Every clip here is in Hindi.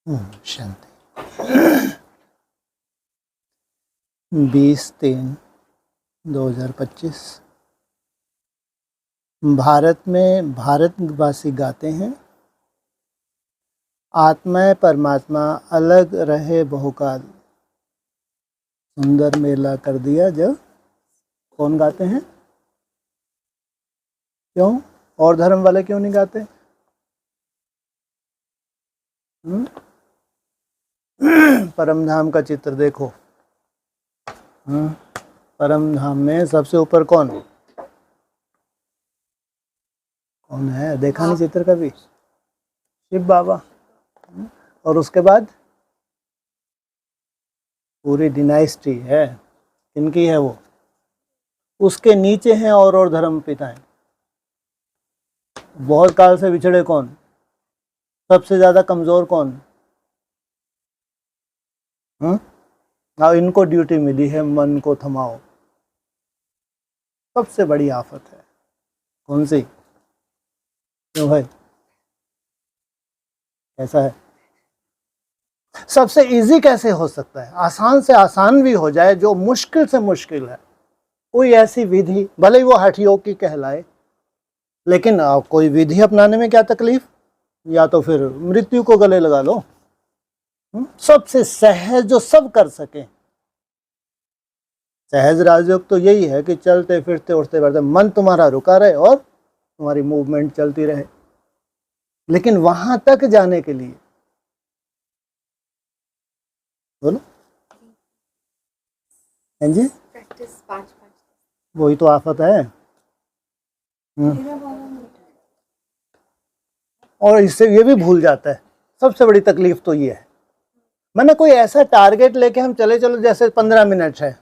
शांति। 20/3/2025 भारत में भारतवासी गाते हैं, आत्मा परमात्मा अलग रहे बहुकाल, सुंदर मेला कर दिया जब। कौन गाते हैं? क्यों? और धर्म वाले क्यों नहीं गाते? परम धाम का चित्र देखो। परम धाम में सबसे ऊपर कौन कौन है? देखा नहीं चित्र कभी? शिव बाबा। और उसके बाद पूरी डिनाइस्टी है। किनकी है वो? उसके नीचे हैं और धर्म पिताएं। बहुत काल से बिछड़े कौन? सबसे ज्यादा कमजोर कौन? अब इनको ड्यूटी मिली है मन को थमाओ। सबसे बड़ी आफत है। कौन सी? क्यों भाई, कैसा है? सबसे इजी कैसे हो सकता है? आसान से आसान भी हो जाए, जो मुश्किल से मुश्किल है। कोई ऐसी विधि, भले ही वो हठ योग की कहलाए, लेकिन कोई विधि अपनाने में क्या तकलीफ? या तो फिर मृत्यु को गले लगा लो। सबसे सहज जो सब कर सके। सहज राजयोग तो यही है कि चलते फिरते उठते बैठते मन तुम्हारा रुका रहे और तुम्हारी मूवमेंट चलती रहे। लेकिन वहां तक जाने के लिए बोलो हैं जी, प्रैक्टिस 5 वही तो आफत है। और इससे ये भी भूल जाता है। सबसे बड़ी तकलीफ तो ये है, मैंने कोई ऐसा टारगेट लेके हम चले चलो, जैसे 15 मिनट है,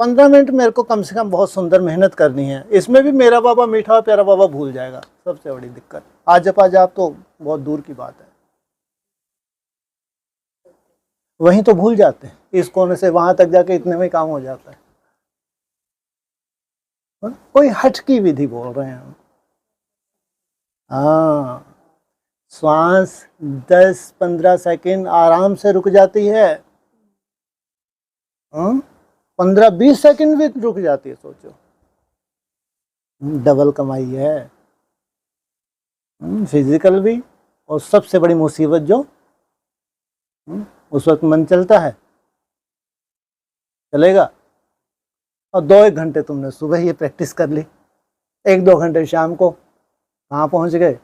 15 मिनट मेरे को कम से कम बहुत सुंदर मेहनत करनी है। इसमें भी मेरा बाबा मीठा प्यारा बाबा भूल जाएगा। सबसे बड़ी दिक्कत। आज आप तो बहुत दूर की बात है, वहीं तो भूल जाते हैं। इस कोने से वहां तक जाके इतने में काम हो जाता है। कोई हट की विधि बोल रहे हैं हम। हाँ, श्वास 10-15 सेकंड आराम से रुक जाती है। 15-20 सेकंड भी रुक जाती है। सोचो, डबल कमाई है, फिजिकल भी। और सबसे बड़ी मुसीबत जो उस वक्त मन चलता है, चलेगा। और 2-1 घंटे तुमने सुबह ये प्रैक्टिस कर ली, 1-2 घंटे शाम को, कहाँ पहुंच गए?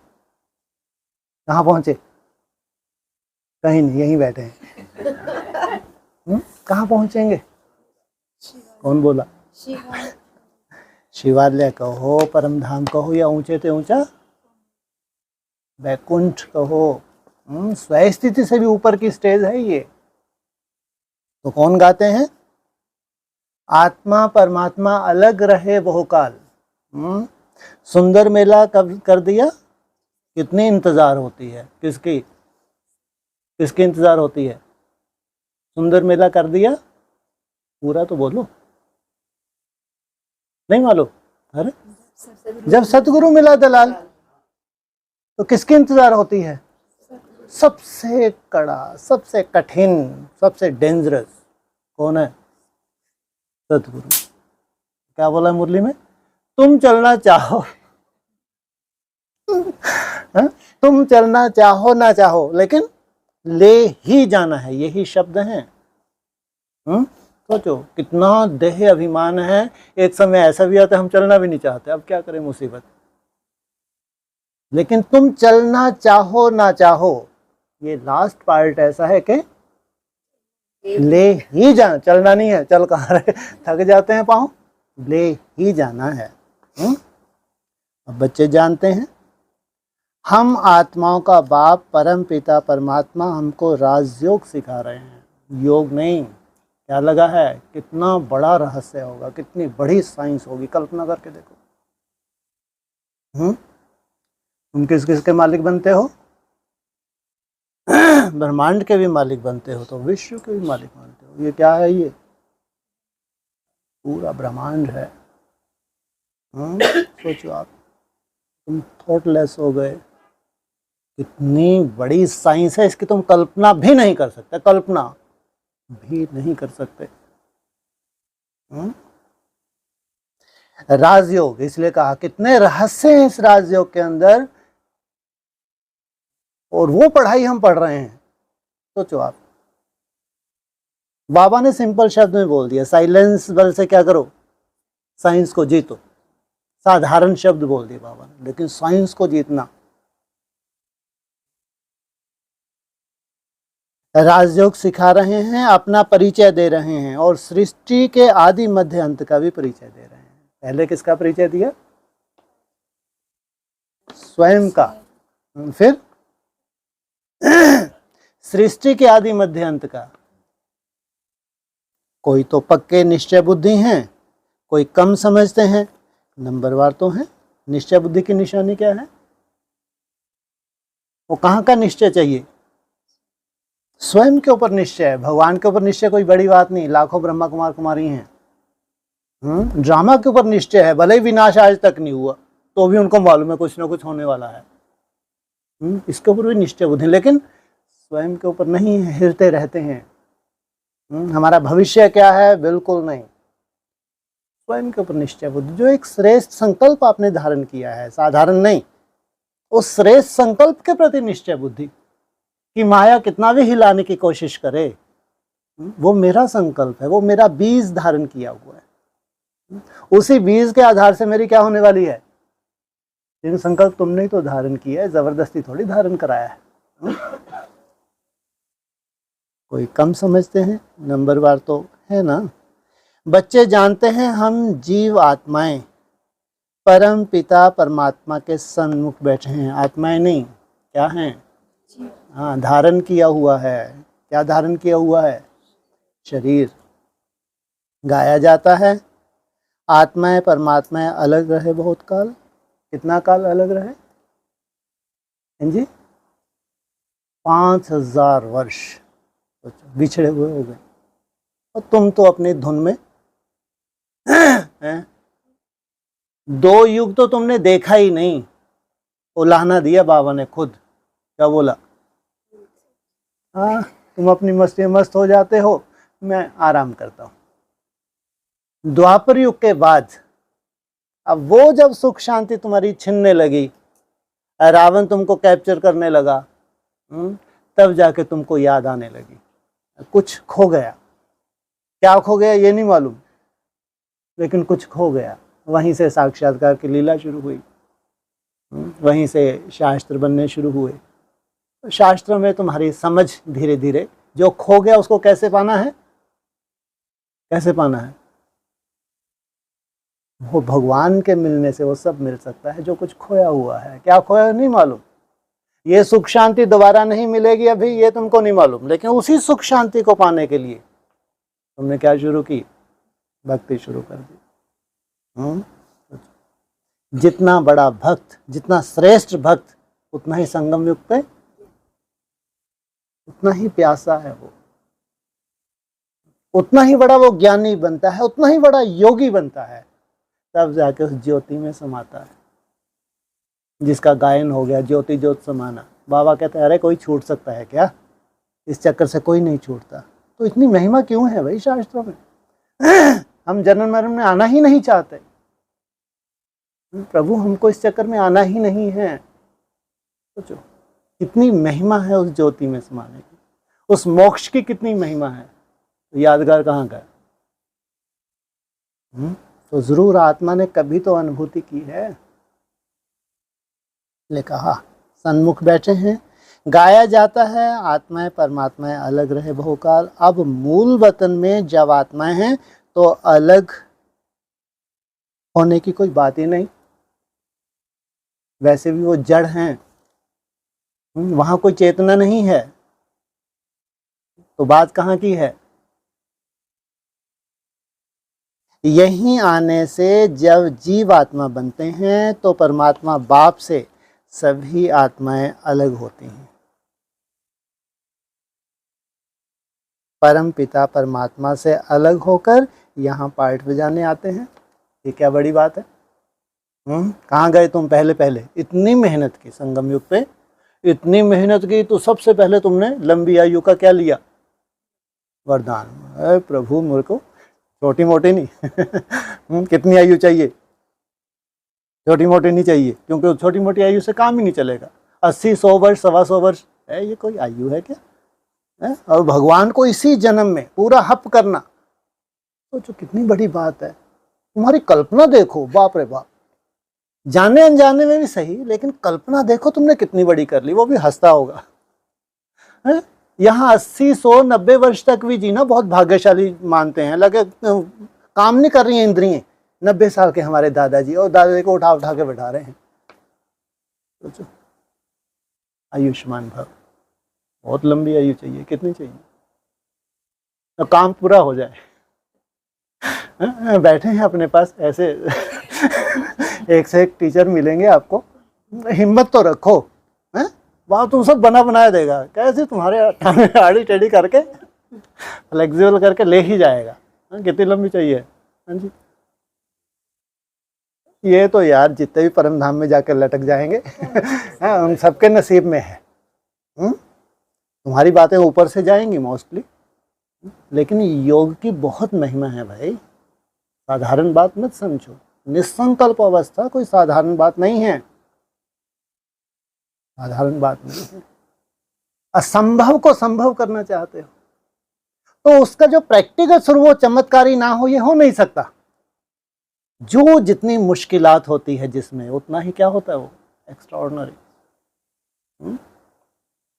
कहाँ पहुंचे? कहीं नहीं, यहीं बैठे हैं। कहाँ पहुंचेंगे? कौन बोला? शिवालय कहो, परम धाम कहो, या ऊंचे से ऊंचा वैकुंठ कहो। स्वयं स्थिति से भी ऊपर की स्टेज है ये। तो कौन गाते हैं? आत्मा परमात्मा अलग रहे बहुकाल, सुंदर मेला कब कर दिया। कितनी इंतजार होती है? किसकी किसकी इंतजार होती है? सुंदर मेला कर दिया पूरा तो बोलो, नहीं मालूम? अरे जब सतगुरु मिला दलाल, तो किसकी इंतजार होती है? सबसे कड़ा, सबसे कठिन, सबसे डेंजरस कौन है? सतगुरु। क्या बोला मुरली में? तुम चलना चाहो तुम चलना चाहो ना चाहो, लेकिन ले ही जाना है। यही शब्द हैं। सोचो कितना देह अभिमान है। एक समय ऐसा भी आता है हम चलना भी नहीं चाहते, अब क्या करें, मुसीबत। लेकिन तुम चलना चाहो ना चाहो, ये लास्ट पार्ट ऐसा है कि ले ही जाना। चलना नहीं है, चल कहाँ रहे, थक जाते हैं पाँव, ले ही जाना है। अब बच्चे जानते हैं, हम आत्माओं का बाप परम पिता परमात्मा हमको राजयोग सिखा रहे हैं, योग नहीं। क्या लगा है? कितना बड़ा रहस्य होगा, कितनी बड़ी साइंस होगी, कल्पना करके देखो। तुम किस किस के मालिक बनते हो? ब्रह्मांड के भी मालिक बनते हो, तो विश्व के भी मालिक बनते हो। ये क्या है? ये पूरा ब्रह्मांड है। सोचो आप, तुम थॉटलेस हो गए इतनी बड़ी साइंस है, इसकी तुम कल्पना भी नहीं कर सकते, कल्पना भी नहीं कर सकते। राजयोग इसलिए कहा, कितने रहस्य हैं इस राजयोग के अंदर, और वो पढ़ाई हम पढ़ रहे हैं। सोचो आप, बाबा ने सिंपल शब्द में बोल दिया, साइलेंस बल से क्या करो, साइंस को जीतो। साधारण शब्द बोल दिए बाबा ने, लेकिन साइंस को जीतना। राजयोग सिखा रहे हैं, अपना परिचय दे रहे हैं, और सृष्टि के आदि मध्य अंत का भी परिचय दे रहे हैं। पहले किसका परिचय दिया? स्वयं का। फिर सृष्टि के आदि मध्य अंत का। कोई तो पक्के निश्चय बुद्धि हैं, कोई कम समझते हैं, नंबरवार तो हैं। निश्चय बुद्धि की निशानी क्या है? वो कहाँ का निश्चय चाहिए? स्वयं के ऊपर निश्चय है, भगवान के ऊपर निश्चय कोई बड़ी बात नहीं। लाखों ब्रह्मा कुमार कुमारी हैं। ड्रामा के ऊपर निश्चय है, भले ही विनाश आज तक नहीं हुआ तो भी उनको मालूम है कुछ ना कुछ होने वाला है। इसके ऊपर भी निश्चय बुद्धि, लेकिन स्वयं के ऊपर नहीं है, हिरते रहते हैं। हमारा भविष्य क्या है? बिल्कुल नहीं। स्वयं के ऊपर निश्चय बुद्धि, जो एक श्रेष्ठ संकल्प आपने धारण किया है, साधारण नहीं, उस श्रेष्ठ संकल्प के प्रति निश्चय बुद्धि कि माया कितना भी हिलाने की कोशिश करे, वो मेरा संकल्प है, वो मेरा बीज धारण किया हुआ है। उसी बीज के आधार से मेरी क्या होने वाली है? लेकिन संकल्प तुमने ही तो धारण किया है, जबरदस्ती थोड़ी धारण कराया है। कोई कम समझते हैं, नंबरवार तो है ना। बच्चे जानते हैं हम जीव आत्माएं परम पिता परमात्मा के सन्मुख बैठे हैं। आत्माएं नहीं, क्या हैं? हाँ, धारण किया हुआ है। क्या धारण किया हुआ है? शरीर। गाया जाता है, आत्माएं परमात्माएं अलग रहे बहुत काल। कितना काल अलग रहे जी? 5000 वर्ष बिछड़े हुए हो गए, और तुम तो अपनी धुन में दो युग तो तुमने देखा ही नहीं। उलाहना दिया बाबा ने खुद। क्या बोला? हाँ, तुम अपनी मस्ती में मस्त हो जाते हो, मैं आराम करता हूं। द्वापर युग के बाद अब वो जब सुख शांति तुम्हारी छिनने लगी, रावण तुमको कैप्चर करने लगा, तब जाके तुमको याद आने लगी कुछ खो गया। क्या खो गया ये नहीं मालूम, लेकिन कुछ खो गया। वहीं से साक्षात्कार की लीला शुरू हुई, वहीं से शास्त्र बनने शुरू हुए। शास्त्रों में तुम्हारी समझ धीरे धीरे, जो खो गया उसको कैसे पाना है? कैसे पाना है? वो भगवान के मिलने से वो सब मिल सकता है जो कुछ खोया हुआ है। क्या खोया नहीं मालूम। ये सुख शांति दोबारा नहीं मिलेगी अभी, ये तुमको नहीं मालूम, लेकिन उसी सुख शांति को पाने के लिए तुमने क्या शुरू की? भक्ति शुरू कर दी। जितना बड़ा भक्त, जितना श्रेष्ठ भक्त, उतना ही संगम युक्त है, उतना ही प्यासा है वो, उतना ही बड़ा वो ज्ञानी बनता है, उतना ही बड़ा योगी बनता है। तब जाके उस ज्योति में समाता है, जिसका गायन हो गया ज्योति ज्योत समाना। बाबा कहते हैं अरे कोई छूट सकता है क्या? इस चक्कर से कोई नहीं छूटता। तो इतनी महिमा क्यों है भाई शास्त्रों में? हम जन्म मरण में आना ही नहीं चाहते। प्रभु हमको इस चक्कर में आना ही नहीं है। सोचो कितनी महिमा है उस ज्योति में समाने की, उस मोक्ष की कितनी महिमा है। तो यादगार कहाँ का? तो जरूर आत्मा ने कभी तो अनुभूति की है। ले कहा सन्मुख बैठे हैं, गाया जाता है आत्माएं परमात्माएं अलग रहे बहुकाल। अब मूल वतन में जब आत्माएं हैं तो अलग होने की कोई बात ही नहीं। वैसे भी वो जड़ हैं, वहां कोई चेतना नहीं है, तो बात कहाँ की है? यहीं आने से जब जीव आत्मा बनते हैं तो परमात्मा बाप से सभी आत्माएं अलग होती हैं। परम पिता परमात्मा से अलग होकर यहाँ पाठ बजाने आते हैं। ये क्या बड़ी बात है? कहाँ गए तुम पहले? इतनी मेहनत की संगम युग पे, इतनी मेहनत की तो सबसे पहले तुमने लंबी आयु का क्या लिया? वरदान। अरे प्रभु मेरे को छोटी मोटी नहीं कितनी आयु चाहिए? छोटी मोटी नहीं चाहिए, क्योंकि छोटी मोटी आयु से काम ही नहीं चलेगा। 80, 100 वर्ष, 125 वर्ष है, ये कोई आयु है क्या? है? और भगवान को इसी जन्म में पूरा हप करना, तो कितनी बड़ी बात है। तुम्हारी कल्पना देखो, बाप रे बाप, जाने अनजाने में भी सही, लेकिन कल्पना देखो तुमने कितनी बड़ी कर ली। वो भी हंसता होगा। यहाँ 80, 100, 90 वर्ष तक भी जीना बहुत भाग्यशाली मानते हैं। लगे काम नहीं कर रही हैं इंद्रियां। 90 साल के हमारे दादाजी, और दादाजी को उठा उठा के बैठा रहे हैं। सोचो, आयुष्मान भव। बहुत लंबी आयु चाहिए। कितनी चाहिए? तो काम पूरा हो जाए। बैठे हैं अपने पास ऐसे एक से एक टीचर मिलेंगे आपको। हिम्मत तो रखो, हैं? वहाँ तुम सब बना बनाया देगा। कैसे तुम्हारे आड़ी टेढ़ी करके फ्लेक्सिबल करके ले ही जाएगा। कितनी लंबी चाहिए? हाँ जी, ये तो यार जितने भी परम धाम में जाकर लटक जाएंगे उन सबके नसीब में है। तुम्हारी बातें ऊपर से जाएंगी मोस्टली, लेकिन योग की बहुत महिमा है भाई। साधारण बात मत समझो। निसंकल्प अवस्था कोई साधारण बात नहीं है। साधारण बात नहीं है। असंभव को संभव करना चाहते हो तो उसका जो प्रैक्टिकल स्वरूप वो चमत्कारी ना हो, ये हो नहीं सकता। जो जितनी मुश्किलात होती है जिसमें, उतना ही क्या होता है वो एक्स्ट्राऑर्डिनरी।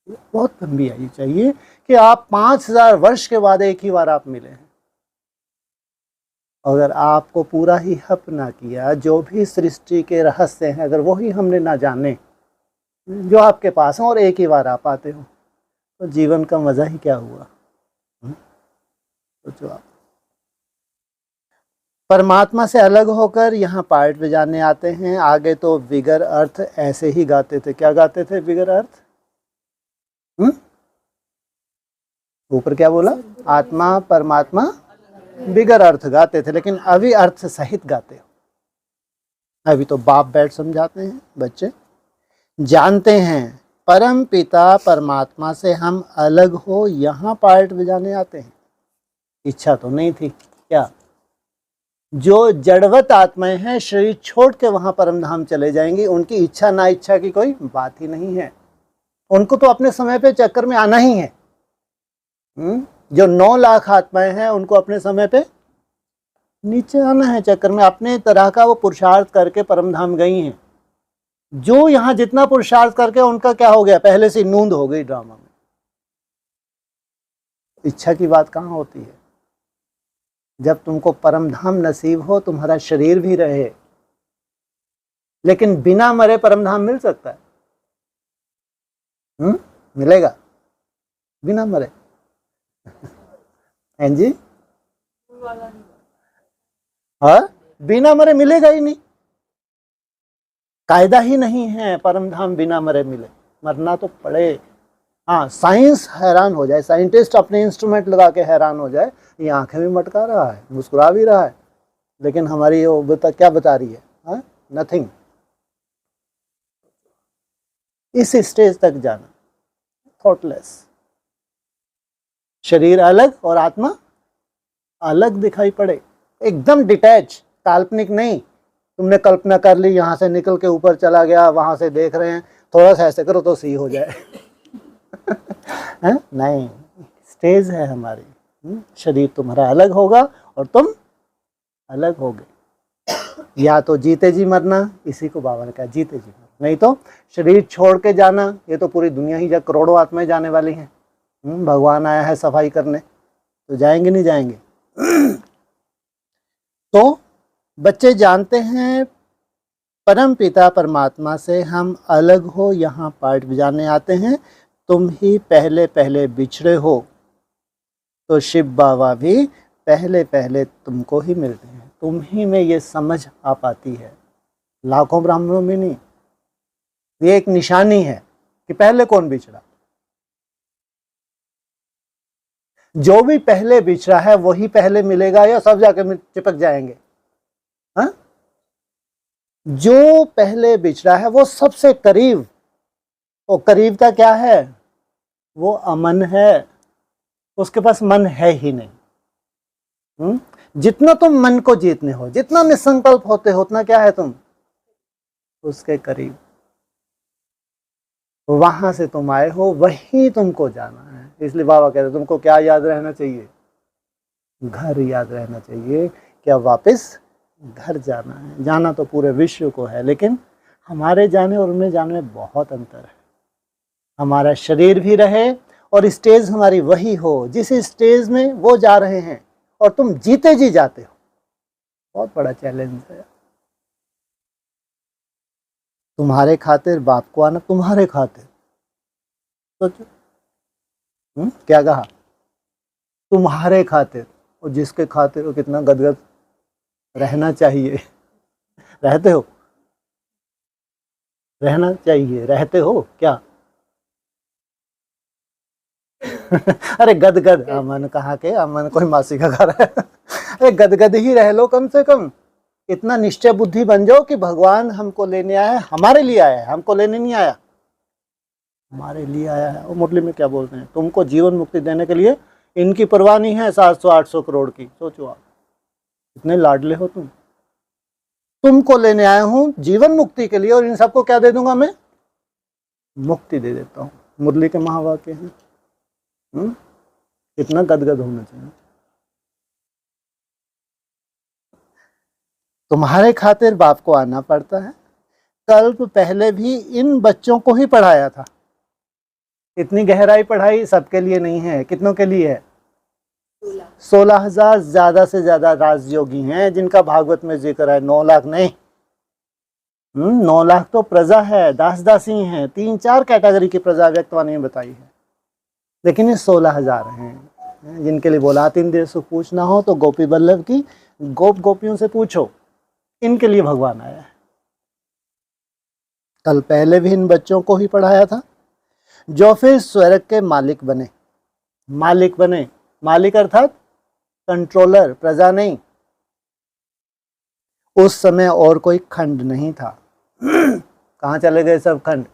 बहुत लंबी आयु चाहिए कि आप 5000 वर्ष के बाद एक ही बार आप मिले हैं। अगर आपको पूरा ही हप ना किया, जो भी सृष्टि के रहस्य हैं अगर वही हमने ना जाने जो आपके पास हैं, और एक ही बार आप आते हो, तो जीवन का मजा ही क्या हुआ? सोचो आप। परमात्मा से अलग होकर यहाँ पार्ट बजाने आते हैं। आगे तो विगर अर्थ ऐसे ही गाते थे। क्या गाते थे विगर अर्थ? ऊपर क्या बोला? आत्मा परमात्मा बिगर अर्थ गाते थे, लेकिन अभी अर्थ सहित गाते हो। अभी तो बाप बैठ समझाते हैं, बच्चे जानते हैं परम पिता परमात्मा से हम अलग हो, यहाँ पार्ट बजाने आते हैं। इच्छा तो नहीं थी क्या? जो जड़वत आत्माएं हैं शरीर छोड़ के वहां परम धाम चले जाएंगी, उनकी इच्छा ना इच्छा की कोई बात ही नहीं है। उनको तो अपने समय पे चक्कर में आना ही है। जो 9 लाख आत्माएं हैं उनको अपने समय पे नीचे आना है चक्कर में। अपने तरह का वो पुरुषार्थ करके परम धाम गई हैं। जो यहाँ जितना पुरुषार्थ करके उनका क्या हो गया, पहले से नूंद हो गई ड्रामा में। इच्छा की बात कहाँ होती है? जब तुमको परम धाम नसीब हो, तुम्हारा शरीर भी रहे, लेकिन बिना मरे परम धाम मिल सकता है? मिलेगा बिना मरे? हैं जी? हाँ, बिना मरे मिलेगा ही नहीं। कायदा ही नहीं है परम धाम बिना मरे मिले। मरना तो पड़े। हाँ, साइंस हैरान हो जाए, साइंटिस्ट अपने इंस्ट्रूमेंट लगा के हैरान हो जाए, ये आंखें भी मटका रहा है, मुस्कुरा भी रहा है, लेकिन हमारी वो क्या बता रही है? नथिंग। इस स्टेज तक जाना, थॉटलेस, शरीर अलग और आत्मा अलग दिखाई पड़े, एकदम डिटैच, काल्पनिक नहीं। तुमने कल्पना कर ली यहाँ से निकल के ऊपर चला गया, वहां से देख रहे हैं, थोड़ा सा ऐसे करो तो सही हो जाए नहीं, स्टेज है हमारी। शरीर तुम्हारा अलग होगा और तुम अलग होगे। या तो जीते जी मरना, इसी को बाबा ने कहा जीते जी मरना, नहीं तो शरीर छोड़ के जाना। ये तो पूरी दुनिया ही करोड़ों आत्माएं जाने वाली हैं। भगवान आया है सफाई करने, तो जाएंगे नहीं जाएंगे? तो बच्चे जानते हैं परम पिता परमात्मा से हम अलग हो, यहाँ पार्ट बजाने आते हैं। तुम ही पहले पहले बिछड़े हो, तो शिव बाबा भी पहले पहले तुमको ही मिलते हैं। तुम ही में ये समझ आ पाती है, लाखों ब्राह्मणों में नहीं। ये एक निशानी है कि पहले कौन बिछड़ा। जो भी पहले बिछड़ा है वही पहले मिलेगा, या सब जाके चिपक जाएंगे? हाँ, जो पहले बिछड़ा है वो सबसे करीब और करीबता क्या है? वो अमन है, उसके पास मन है ही नहीं। जितना तुम मन को जीतने हो, जितना निसंकल्प होते हो, उतना क्या है तुम उसके करीब। वहां से तुम आए हो, वहीं तुमको जाना है। इसलिए बाबा कहते हैं तुमको क्या याद रहना चाहिए? घर याद रहना चाहिए। क्या वापस घर जाना है। जाना तो पूरे विश्व को है, लेकिन हमारे जाने और उनमें जाने में बहुत अंतर है। हमारा शरीर भी रहे और स्टेज हमारी वही हो जिस स्टेज में वो जा रहे हैं, और तुम जीते जी जाते हो। बहुत बड़ा चैलेंज है। तुम्हारे खातिर बाप को आना, तुम्हारे खातिर। सोचो क्या कहा? तुम्हारे खातिर। और जिसके खातिर वो कितना गदगद रहना चाहिए। रहते हो? रहना चाहिए। रहते हो क्या? अरे गदगद। अमन कहाँ के? अमन कोई मासी का घर है। अरे गदगद ही रह लो कम से कम। इतना निश्चय बुद्धि बन जाओ कि भगवान हमको लेने आया है, हमारे लिए आया है, हमको लेने नहीं आया, हमारे लिए आया है। और मुरली में क्या बोलते हैं? तुमको जीवन मुक्ति देने के लिए इनकी परवाह नहीं है 700-800 करोड़ की। सोचो आप, इतने लाडले हो तुम। तुमको लेने आया हूं जीवन मुक्ति के लिए, और इन सबको क्या दे दूंगा मैं? मुक्ति दे देता हूं। मुरली के महावाक्य हैं। कितना गदगद होना चाहिए। तुम्हारे खातिर बाप को आना पड़ता है। कल्प पहले भी इन बच्चों को ही पढ़ाया था। इतनी गहराई पढ़ाई सबके लिए नहीं है। कितनों के लिए है? 16,000 ज्यादा से ज्यादा राजयोगी हैं जिनका भागवत में जिक्र है। 9 लाख नहीं। 9 लाख तो प्रजा है, दास दासी हैं। 3-4 कैटेगरी की प्रजा व्यक्तवाणी में बताई है, लेकिन ये 16,000 हैं जिनके लिए बोला 3 देर सुख पूछना हो तो गोपी बल्लभ की गोप गोपियों से पूछो। इनके लिए भगवान आया है। कल पहले भी इन बच्चों को ही पढ़ाया था, जो फिर स्वर्ग के मालिक बने। मालिक बने, मालिक अर्थात कंट्रोलर, प्रजा नहीं। उस समय और कोई खंड नहीं था। कहाँ चले गए सब खंड?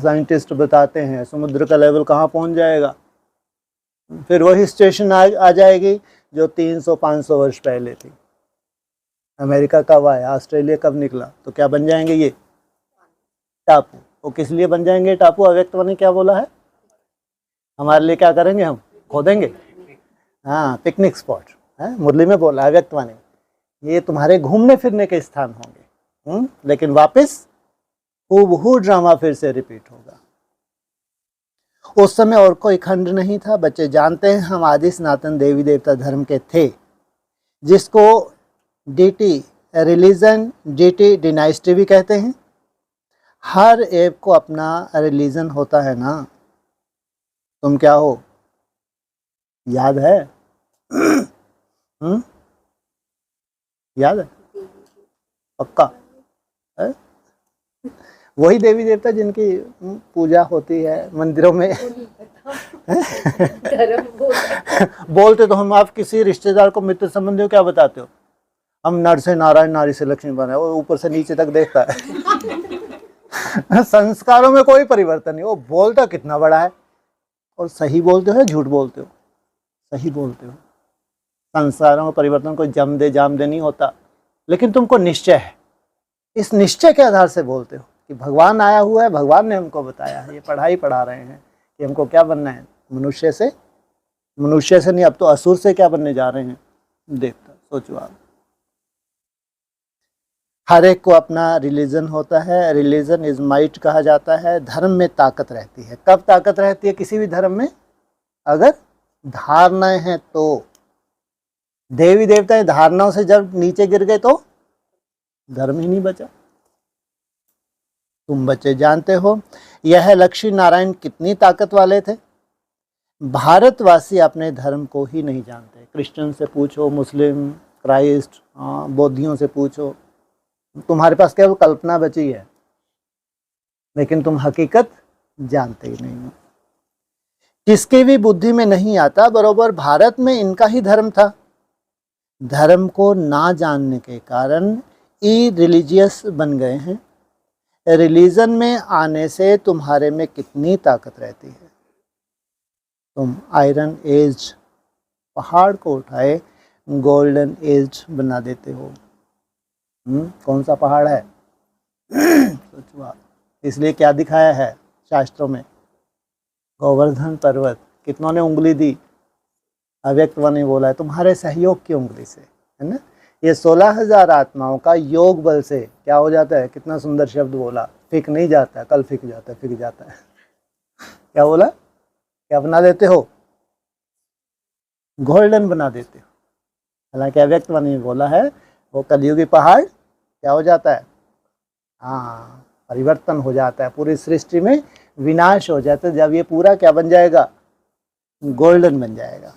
साइंटिस्ट बताते हैं समुद्र का लेवल कहाँ पहुंच जाएगा। फिर वही स्टेशन आ जाएगी जो 300-500 वर्ष पहले थी। अमेरिका कब आया, ऑस्ट्रेलिया कब निकला, तो क्या बन जाएंगे ये टापू। वो किस लिए बन जाएंगे टापू? अव्यक्तवाणी क्या बोला है? हमारे लिए क्या करेंगे? हम खोदेंगे। हाँ, पिकनिक स्पॉट है। मुरली में बोला अव्यक्तवाणी, ये तुम्हारे घूमने फिरने के स्थान होंगे। लेकिन वापस हूबहू ड्रामा फिर से रिपीट होगा। उस समय और कोई खंड नहीं था। बच्चे जानते हैं हम आदि सनातन देवी देवता धर्म के थे, जिसको डीटी रिलीजन, डीटी डिनाइस्टी भी कहते हैं। हर एक को अपना रिलीजन होता है ना। तुम क्या हो? याद है? याद है? पक्का है? वही देवी देवता जिनकी पूजा होती है मंदिरों में। बोलते तो हम, आप किसी रिश्तेदार को, मित्र संबंधी को क्या बताते हो? हम नर से नारायण, नारी से लक्ष्मी बने। वो ऊपर से नीचे तक देखता है। संस्कारों में कोई परिवर्तन नहीं। वो बोलता कितना बड़ा है। और सही बोलते हो या झूठ बोलते हो? सही बोलते हो। संस्कारों में परिवर्तन कोई जम दे जाम दे नहीं होता, लेकिन तुमको निश्चय है। इस निश्चय के आधार से बोलते हो कि भगवान आया हुआ है, भगवान ने हमको बताया है। ये पढ़ाई पढ़ा रहे हैं कि हमको क्या बनना है। मनुष्य से नहीं, अब तो असुर से क्या बनने जा रहे हैं, देवता। सोचो आप। हर एक को अपना रिलीजन होता है। रिलीजन इज माइट कहा जाता है। धर्म में ताकत रहती है। कब ताकत रहती है किसी भी धर्म में? अगर धारणाएं हैं तो। देवी देवता धारणाओं से जब नीचे गिर गए तो धर्म ही नहीं बचा। तुम बच्चे जानते हो यह लक्ष्मी नारायण कितनी ताकत वाले थे। भारतवासी अपने धर्म को ही नहीं जानते। क्रिश्चियन से पूछो, मुस्लिम, क्राइस्ट, बौद्धियों से पूछो, तुम्हारे पास केवल कल्पना बची है, लेकिन तुम हकीकत जानते ही नहीं हो। किसकी भी बुद्धि में नहीं आता बरोबर भारत में इनका ही धर्म था। धर्म को ना जानने के कारण ई रिलीजियस बन गए हैं। रिलीजन में आने से तुम्हारे में कितनी ताकत रहती है। तुम आयरन एज पहाड़ को उठाए गोल्डन एज बना देते हो। कौन सा पहाड़ है? सोचो। इसलिए क्या दिखाया है शास्त्रों में? गोवर्धन पर्वत। कितनों ने उंगली दी? अव्यक्तवाणी ने बोला है तुम्हारे सहयोग की उंगली से, है ना। ये 16,000 आत्माओं का योग बल से क्या हो जाता है? कितना सुंदर शब्द बोला। फिक नहीं जाता, कल फिक जाता है, फिक जाता है। क्या बोला? क्या बना देते हो? गोल्डन बना देते हो। हालांकि अव्यक्तवाणी ने बोला है वो कलयुगी पहाड़ क्या हो जाता है? हाँ, परिवर्तन हो जाता है, पूरी सृष्टि में विनाश हो जाता है। जब ये पूरा क्या बन जाएगा? गोल्डन बन जाएगा।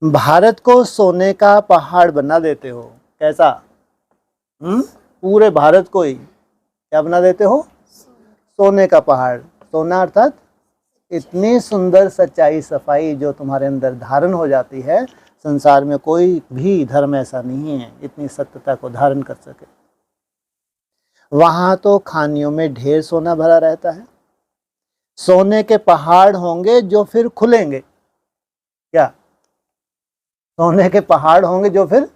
भारत को सोने का पहाड़ बना देते हो। कैसा? पूरे भारत को ही क्या बना देते हो? सोने का पहाड़। सोना अर्थात इतनी सुंदर सच्चाई सफाई जो तुम्हारे अंदर धारण हो जाती है। संसार में कोई भी धर्म ऐसा नहीं है इतनी सत्यता को धारण कर सके। वहां तो खानियों में ढेर सोना भरा रहता है। सोने के पहाड़ होंगे जो फिर खुलेंगे। क्या? सोने के पहाड़ होंगे जो फिर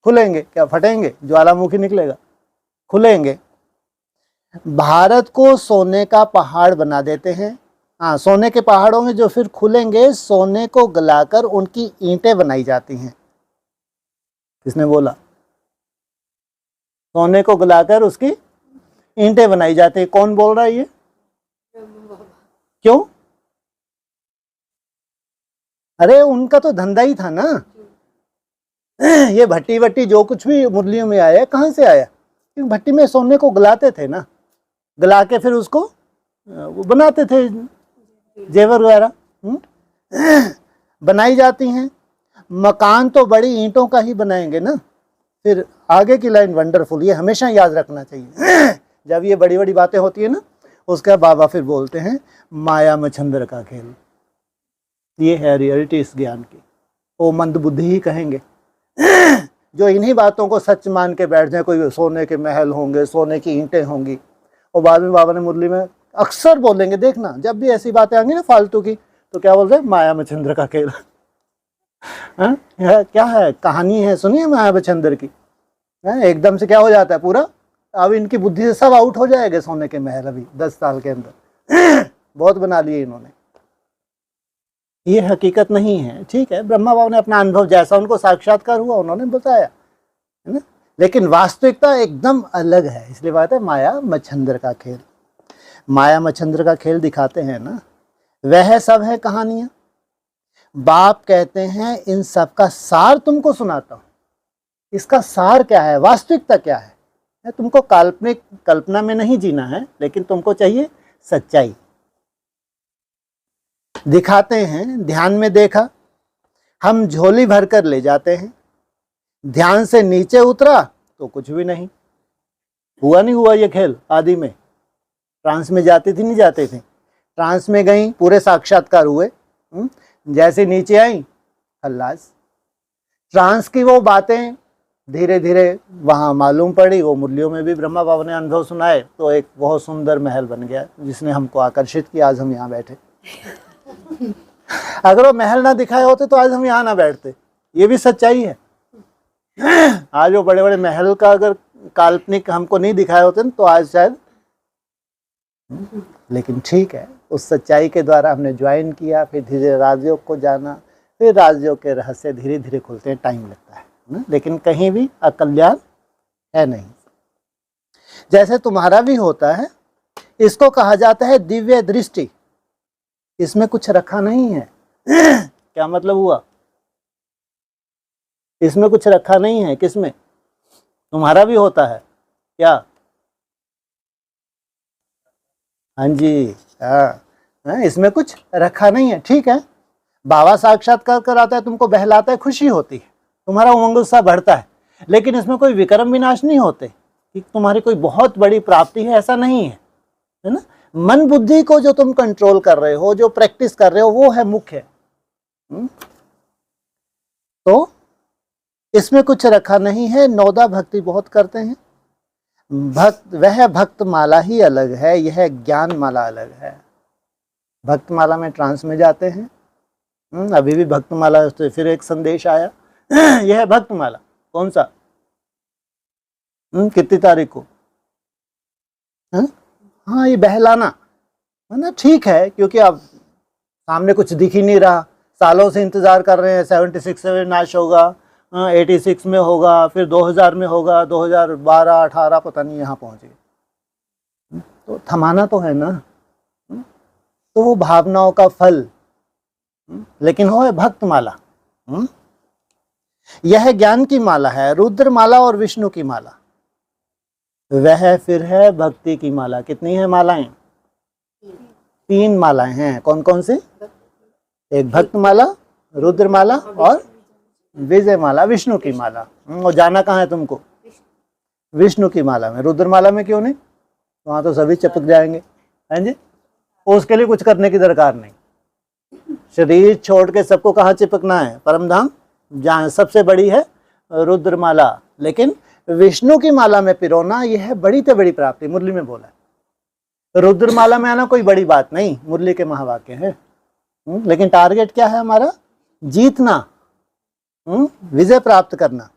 खुलेंगे। क्या? फटेंगे? ज्वालामुखी निकलेगा? खुलेंगे। भारत को सोने का पहाड़ बना देते हैं। हाँ, सोने के पहाड़ होंगे जो फिर खुलेंगे। सोने को गलाकर उनकी ईंटें बनाई जाती हैं। किसने बोला? सोने को गलाकर उसकी ईंटें बनाई जाती है। कौन बोल रहा है ये? क्यों? अरे उनका तो धंधा ही था ना। ये भट्टी वट्टी जो कुछ भी मुरलियों में आया कहाँ से आया? क्योंकि भट्टी में सोने को गलाते थे ना, गला के फिर उसको वो बनाते थे जेवर वगैरह बनाई जाती हैं। मकान तो बड़ी ईंटों का ही बनाएंगे ना। फिर आगे की लाइन वंडरफुल, ये हमेशा याद रखना चाहिए। जब ये बड़ी बड़ी बातें होती है ना, उसका बाबा फिर बोलते हैं माया मच्छंदर का खेल। ये है रियलिटी इस ज्ञान की। वो मंद बुद्धि ही कहेंगे जो इन्हीं बातों को सच मान के बैठ जाए। कोई सोने के महल होंगे, सोने की ईंटें होंगी। और बाद में बाबा ने मुरली में अक्सर बोलेंगे, देखना जब भी ऐसी बातें आएंगी ना फालतू की, तो क्या बोलते हैं? माया मच्छंदर का खेल। क्या है? कहानी है, सुनिए माया मच्छंदर की। एकदम से क्या हो जाता है पूरा? अब इनकी बुद्धि से सब आउट हो जाएगा सोने के महल अभी 10 साल के अंदर। बहुत बना लिए इन्होंने। ये हकीकत नहीं है, ठीक है। ब्रह्मा बाबा ने अपना अनुभव जैसा उनको साक्षात्कार हुआ उन्होंने बताया, है ना। लेकिन वास्तविकता एकदम अलग है। इसलिए बात है माया मच्छंदर का खेल। माया मच्छंदर का खेल दिखाते हैं ना, वह सब है कहानियां। बाप कहते हैं इन सब का सार तुमको सुनाता हूं। इसका सार क्या है? वास्तविकता क्या है? तुमको काल्पनिक कल्पना में नहीं जीना है, लेकिन तुमको चाहिए सच्चाई। दिखाते हैं ध्यान में देखा, हम झोली भरकर ले जाते हैं। ध्यान से नीचे उतरा तो कुछ भी नहीं हुआ। नहीं हुआ ये खेल आदि में? ट्रांस में जाती थी, नहीं जाते थे? ट्रांस में गई, पूरे साक्षात्कार हुए। जैसे नीचे आई खल्लास। ट्रांस की वो बातें धीरे धीरे वहाँ मालूम पड़ी। वो मुरलियों में भी ब्रह्मा बाबा ने अनुभव सुनाए, तो एक बहुत सुंदर महल बन गया जिसने हमको आकर्षित किया। आज हम यहाँ बैठे। अगर वो महल ना दिखाए होते तो आज हम यहाँ ना बैठते। ये भी सच्चाई है। आज वो बड़े बड़े महल का अगर काल्पनिक हमको नहीं दिखाए होते तो आज शायद, लेकिन ठीक है, उस सच्चाई के द्वारा हमने ज्वाइन किया। फिर धीरे राजयोग को जाना, फिर राजयोग के रहस्य धीरे धीरे खुलते हैं, टाइम लगता है ना। लेकिन कहीं भी अकल्याण है नहीं। जैसे तुम्हारा भी होता है, इसको कहा जाता है दिव्य दृष्टि। इसमें कुछ रखा नहीं है। क्या मतलब हुआ? इसमें कुछ रखा नहीं है। किसमें? तुम्हारा भी होता है क्या? हाँ जी, हाँ, इसमें कुछ रखा नहीं है, ठीक है। बाबा साक्षात्कार कराता है, तुमको बहलाता है, खुशी होती है, तुम्हारा उमंग उत्साह बढ़ता है। लेकिन इसमें कोई विक्रम विनाश नहीं होते कि तुम्हारी कोई बहुत बड़ी प्राप्ति है, ऐसा नहीं है, है ना। मन बुद्धि को जो तुम कंट्रोल कर रहे हो, जो प्रैक्टिस कर रहे हो, वो है मुख्य। तो इसमें कुछ रखा नहीं है। नौदा भक्ति बहुत करते हैं। वह भक्त माला ही अलग है, यह ज्ञान माला अलग है। भक्त माला में ट्रांस में जाते हैं। अभी भी भक्त माला से फिर एक संदेश आया। यह भक्त माला कौन सा, कितनी तारीख को? हाँ, ये बहलाना है ना, ठीक है, क्योंकि अब सामने कुछ दिख ही नहीं रहा, सालों से इंतजार कर रहे हैं। 76 में नाश होगा, 86 में होगा, फिर 2000 में होगा, 2012, 18 पता नहीं यहाँ पहुंचे, तो थमाना तो है ना। तो वो भावनाओं का फल, लेकिन वो है भक्त माला। यह ज्ञान की माला है, रुद्र माला और विष्णु की माला। वह फिर है भक्ति की माला। कितनी है मालाएं? 3 मालाएं हैं। कौन कौन सी? एक भक्त माला, रुद्र माला और विजय माला, विष्णु की माला। और जाना कहाँ है तुमको? विष्णु की माला में। रुद्र माला में क्यों नहीं? वहां तो सभी चिपक जाएंगे, हैं जी। उसके लिए कुछ करने की दरकार नहीं। शरीर छोड़ के सबको कहाँ चिपकना है? परमधाम, जहाँ सबसे बड़ी है रुद्र माला। लेकिन विष्णु की माला में पिरोना, यह है बड़ी से बड़ी प्राप्ति। मुरली में बोला है रुद्र माला में आना कोई बड़ी बात नहीं, मुरली के महावाक्य है। लेकिन टारगेट क्या है हमारा? जीतना, विजय प्राप्त करना।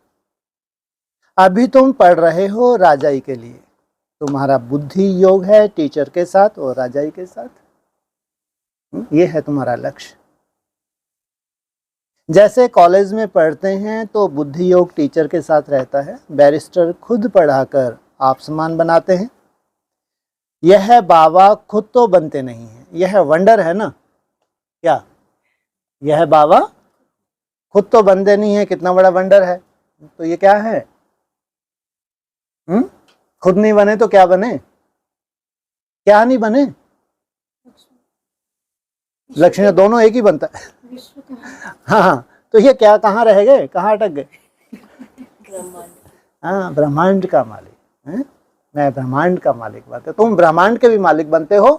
अभी तुम पढ़ रहे हो राजाई के लिए। तुम्हारा बुद्धि योग है टीचर के साथ और राजाई के साथ। ये है तुम्हारा लक्ष्य। जैसे कॉलेज में पढ़ते हैं तो बुद्धि योग टीचर के साथ रहता है, बैरिस्टर खुद पढ़ाकर आप समान बनाते हैं। यह बाबा खुद तो बनते नहीं हैं, यह वंडर है ना। क्या यह बाबा खुद तो बनते नहीं है? कितना बड़ा वंडर है। तो ये क्या है? खुद नहीं बने तो क्या बने? क्या नहीं बने? लक्ष्मी दोनों एक ही बनता है। हाँ, तो ये क्या, कहाँ रह गए, कहाँ अटक गए? हाँ, ब्रह्मांड का मालिक है। मैं ब्रह्मांड का मालिक बनते हो, तुम ब्रह्मांड के भी मालिक बनते हो,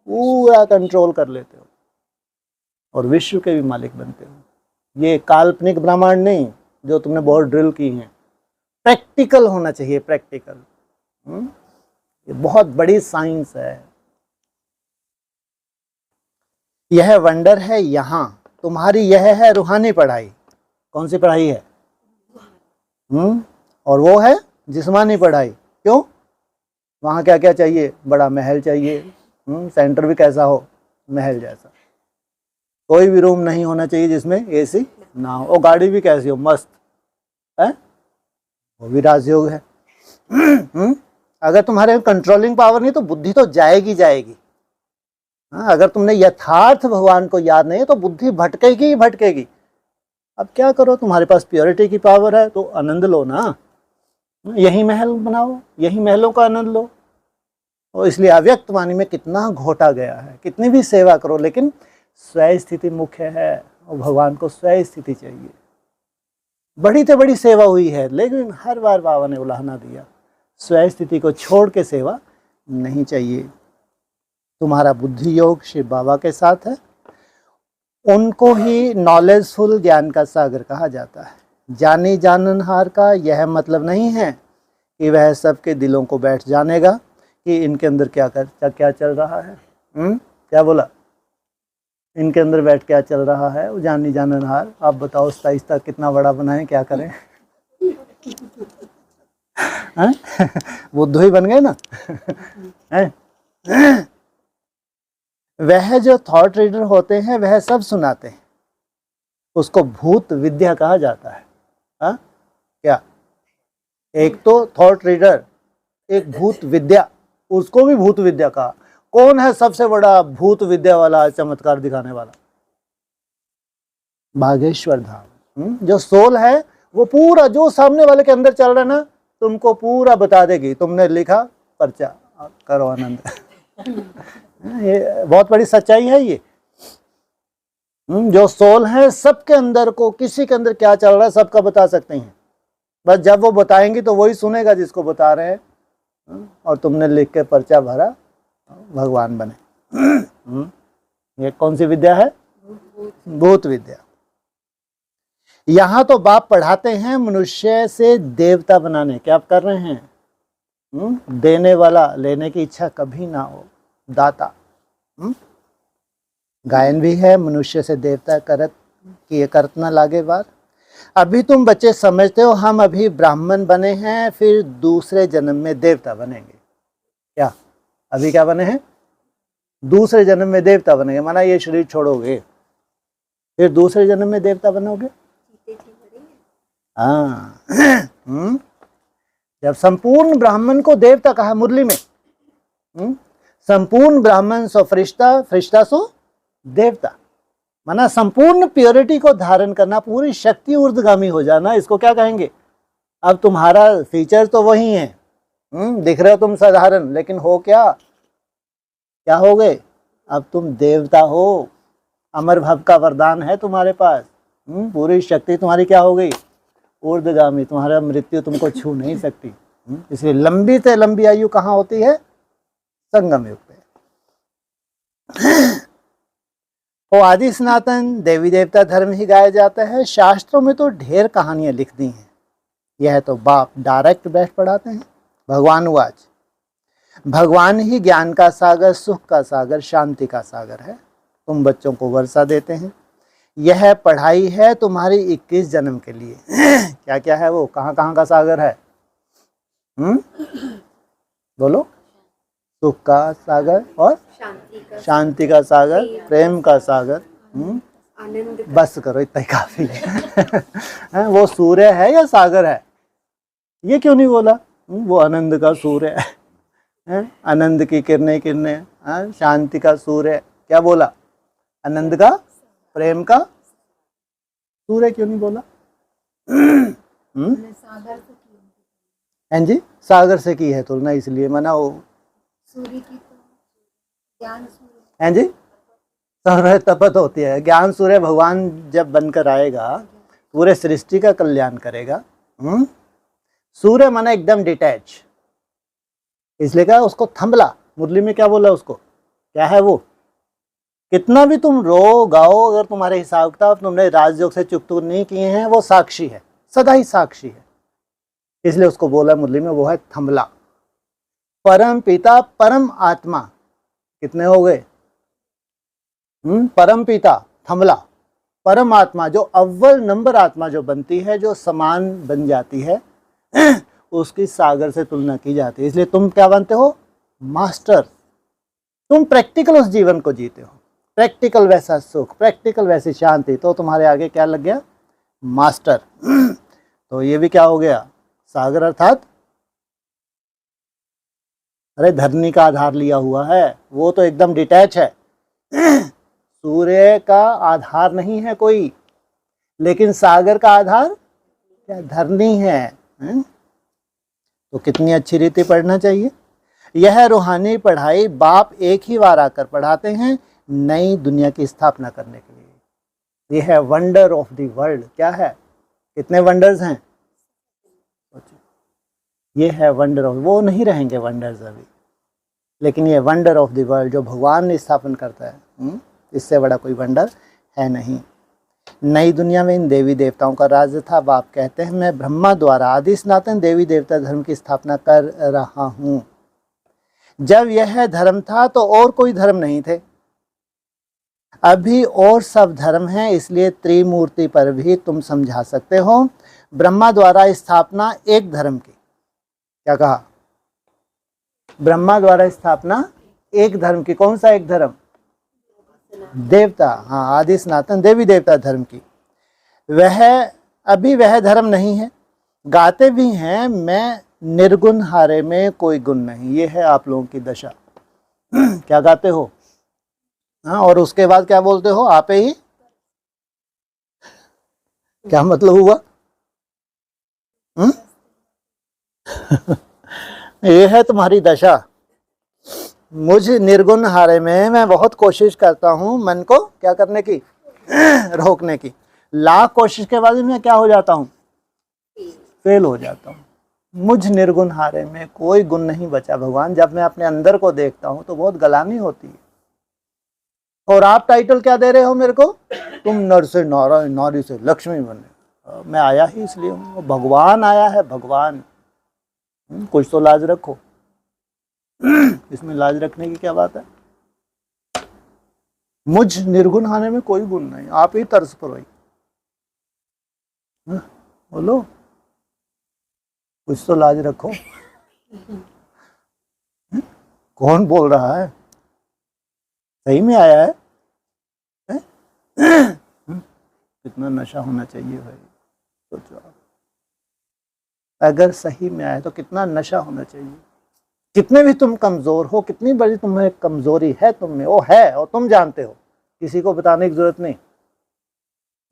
पूरा कंट्रोल कर लेते हो, और विश्व के भी मालिक बनते हो। ये काल्पनिक ब्रह्मांड नहीं जो तुमने बहुत ड्रिल की है, प्रैक्टिकल होना चाहिए, प्रैक्टिकल। ये बहुत बड़ी साइंस है। यह वंडर है यहाँ, तुम्हारी यह है रूहानी पढ़ाई। कौन सी पढ़ाई है? और वो है जिस्मानी पढ़ाई। क्यों? वहाँ क्या क्या चाहिए? बड़ा महल चाहिए, सेंटर भी कैसा हो? महल जैसा। कोई भी रूम नहीं होना चाहिए जिसमें एसी ना हो, और गाड़ी भी कैसी हो? मस्त है, वो भी राजयोग है। अगर तुम्हारे कंट्रोलिंग पावर नहीं तो बुद्धि तो जाएगी जाएगी। अगर तुमने यथार्थ भगवान को याद नहीं है तो बुद्धि भटकेगी ही भटकेगी। अब क्या करो, तुम्हारे पास प्योरिटी की पावर है तो आनंद लो ना, यही महल बनाओ, यही महलों का आनंद लो। और इसलिए अव्यक्त वाणी में कितना घोटा गया है। कितनी भी सेवा करो, लेकिन स्वयं स्थिति मुख्य है, और भगवान को स्वयं स्थिति चाहिए। बड़ी से बड़ी सेवा हुई है, लेकिन हर बार बाबा ने उलाहना दिया, स्वयं स्थिति को छोड़ के सेवा नहीं चाहिए। तुम्हारा बुद्धि योग शिव बाबा के साथ है। उनको ही नॉलेजफुल ज्ञान का सागर कहा जाता है। जानी जाननहार का यह मतलब नहीं है कि वह सबके दिलों को बैठ जानेगा कि इनके अंदर क्या चल रहा है। क्या बोला? इनके अंदर बैठ क्या चल रहा है। वो जानी जाननहार। आप बताओ आहिस्ता कितना बड़ा बनाएं, क्या करें? बुद्धू ही बन गए ना। वह जो थॉट रीडर होते हैं वह सब सुनाते हैं, उसको भूत विद्या कहा जाता है। क्या? एक तो थॉट रीडर, एक भूत विद्या, उसको भी भूत विद्या कहा। कौन है सबसे बड़ा भूत विद्या वाला, चमत्कार दिखाने वाला? बागेश्वर धाम। जो सोल है वो पूरा जो सामने वाले के अंदर चल रहा है ना, तुमको पूरा बता देगी। तुमने लिखा पर्चा, करो आनंद। ये बहुत बड़ी सच्चाई है ये। जो सोल है सबके अंदर को, किसी के अंदर क्या चल रहा है सबका बता सकते हैं। बस जब वो बताएंगे तो वही सुनेगा जिसको बता रहे हैं। और तुमने लिख के पर्चा भरा, भगवान बने। ये कौन सी विद्या है? भूत विद्या। यहाँ तो बाप पढ़ाते हैं मनुष्य से देवता बनाने। क्या आप कर रहे हैं? देने वाला, लेने की इच्छा कभी ना हो, दाता। गायन भी है, मनुष्य से देवता करत किए करत न लागे बार। अभी तुम बच्चे समझते हो हम अभी ब्राह्मण बने हैं, फिर दूसरे जन्म में देवता बनेंगे। क्या अभी क्या बने हैं? दूसरे जन्म में देवता बनेंगे, माना ये शरीर छोड़ोगे फिर दूसरे जन्म में देवता बनोगे। हाँ। जब संपूर्ण ब्राह्मण को देवता कहा मुरली में, संपूर्ण ब्राह्मण सो फरिश्ता, फरिश्ता सो देवता, माना संपूर्ण प्योरिटी को धारण करना, पूरी शक्ति ऊर्ध्वगामी हो जाना, इसको क्या कहेंगे? अब तुम्हारा फीचर तो वही है, दिख रहे हो तुम साधारण, लेकिन हो क्या हो गए? अब तुम देवता हो, अमर भव का वरदान है तुम्हारे पास, पूरी शक्ति तुम्हारी क्या हो गई? ऊर्ध्वगामी, तुम्हारा मृत्यु तुमको छू नहीं सकती। इसलिए लंबी से लंबी आयु कहाँ होती है? संगम युग पे। तो आदि सनातन देवी देवता धर्म ही गाया जाता है। शास्त्रों में तो ढेर कहानियां लिख दी हैं, यह तो बाप डायरेक्ट बैठ पढ़ाते हैं। भगवान वाच, भगवान ही ज्ञान का सागर, सुख का सागर, शांति का सागर है। तुम बच्चों को वर्षा देते हैं, यह पढ़ाई है तुम्हारी 21 जन्म के लिए। क्या क्या है वो? कहाँ कहाँ का सागर है? बोलो। सुख का सागर और शांति का सागर, प्रेम का सागर। बस करो, इतना ही काफी है। वो सूर्य है या सागर है? ये क्यों नहीं बोला? वो आनंद का सूर्य है, आनंद की किरणें किरणें, शांति का सूर्य। क्या बोला? आनंद का, प्रेम का सूर्य क्यों नहीं बोला? जी, सागर से की है तुलना, इसलिए मना वो सूर्य की ज्ञान सूर्य जी, सूर्य तपत होती है। ज्ञान सूर्य भगवान जब बनकर आएगा पूरे सृष्टि का कल्याण करेगा। सूर्य माना एकदम डिटैच, इसलिए कहा उसको थंबला। मुरली में क्या बोला उसको? क्या है वो? कितना भी तुम रो गाओ, अगर तुम्हारे हिसाब किताब तुमने राजयोग से चुकतू नहीं किए हैं, वो साक्षी है, सदा ही साक्षी है। इसलिए उसको बोला मुरली में, वो है थंबला। परम पिता परम आत्मा कितने हो गए? परम पिता थंबला, परम आत्मा जो अव्वल नंबर आत्मा जो बनती है, जो समान बन जाती है, उसकी सागर से तुलना की जाती है। इसलिए तुम क्या बनते हो? मास्टर। तुम प्रैक्टिकल उस जीवन को जीते हो, प्रैक्टिकल वैसा सुख, प्रैक्टिकल वैसी शांति, तो तुम्हारे आगे क्या लग गया? मास्टर। तो ये भी क्या हो गया? सागर। अर्थात अरे धरनी का आधार लिया हुआ है, वो तो एकदम डिटैच है। सूर्य का आधार नहीं है कोई, लेकिन सागर का आधार क्या? धरनी है। तो कितनी अच्छी रीति पढ़ना चाहिए। यह रूहानी पढ़ाई बाप एक ही बार आकर पढ़ाते हैं, नई दुनिया की स्थापना करने के लिए। यह है वंडर ऑफ द वर्ल्ड। क्या है? कितने वंडर्स हैं? ये है वंडर ऑफ, वो नहीं रहेंगे वंडर्स अभी, लेकिन ये वंडर ऑफ द वर्ल्ड जो भगवान ने स्थापन करता है, इससे बड़ा कोई वंडर है नहीं। नई दुनिया में इन देवी देवताओं का राज्य था। बाप कहते हैं मैं ब्रह्मा द्वारा आदि सनातन देवी देवता धर्म की स्थापना कर रहा हूँ। जब यह धर्म था तो और कोई धर्म नहीं थे, अभी और सब धर्म हैं, इसलिए त्रिमूर्ति पर भी तुम समझा सकते हो। ब्रह्मा द्वारा स्थापना एक धर्म की। क्या कहा? ब्रह्मा द्वारा स्थापना एक धर्म की। कौन सा एक धर्म? देवता, हाँ, आदि सनातन देवी देवता धर्म की। वह अभी वह धर्म नहीं है। गाते भी हैं मैं निर्गुण हारे में कोई गुण नहीं। ये है आप लोगों की दशा। क्या गाते हो? हाँ, और उसके बाद क्या बोलते हो? आपे ही। क्या मतलब हुआ? ये है तुम्हारी दशा। मुझ निर्गुण हारे में मैं बहुत कोशिश करता हूँ मन को क्या करने की? रोकने की। लाख कोशिश के बाद मैं क्या हो जाता हूँ? फेल हो जाता हूँ। मुझ निर्गुण हारे में कोई गुण नहीं बचा भगवान। जब मैं अपने अंदर को देखता हूँ तो बहुत गलानी होती है। और आप टाइटल क्या दे रहे हो मेरे को? तुम नर से नारायण, नारी से लक्ष्मी बने। मैं आया ही इसलिए हूँ, भगवान आया है, भगवान। कुछ तो लाज रखो। इसमें लाज रखने की क्या बात है? मुझ निर्गुण आने में कोई गुण नहीं, आप ही तर्स पर वही। बोलो, कुछ तो लाज रखो। कौन बोल रहा है? सही में आया है? कितना नशा होना चाहिए भाई, सोचो आप। अगर सही में आया तो कितना नशा होना चाहिए। कितने भी तुम कमजोर हो, कितनी बड़ी तुम्हें कमजोरी है तुम में, वो है और तुम जानते हो, किसी को बताने की जरूरत नहीं।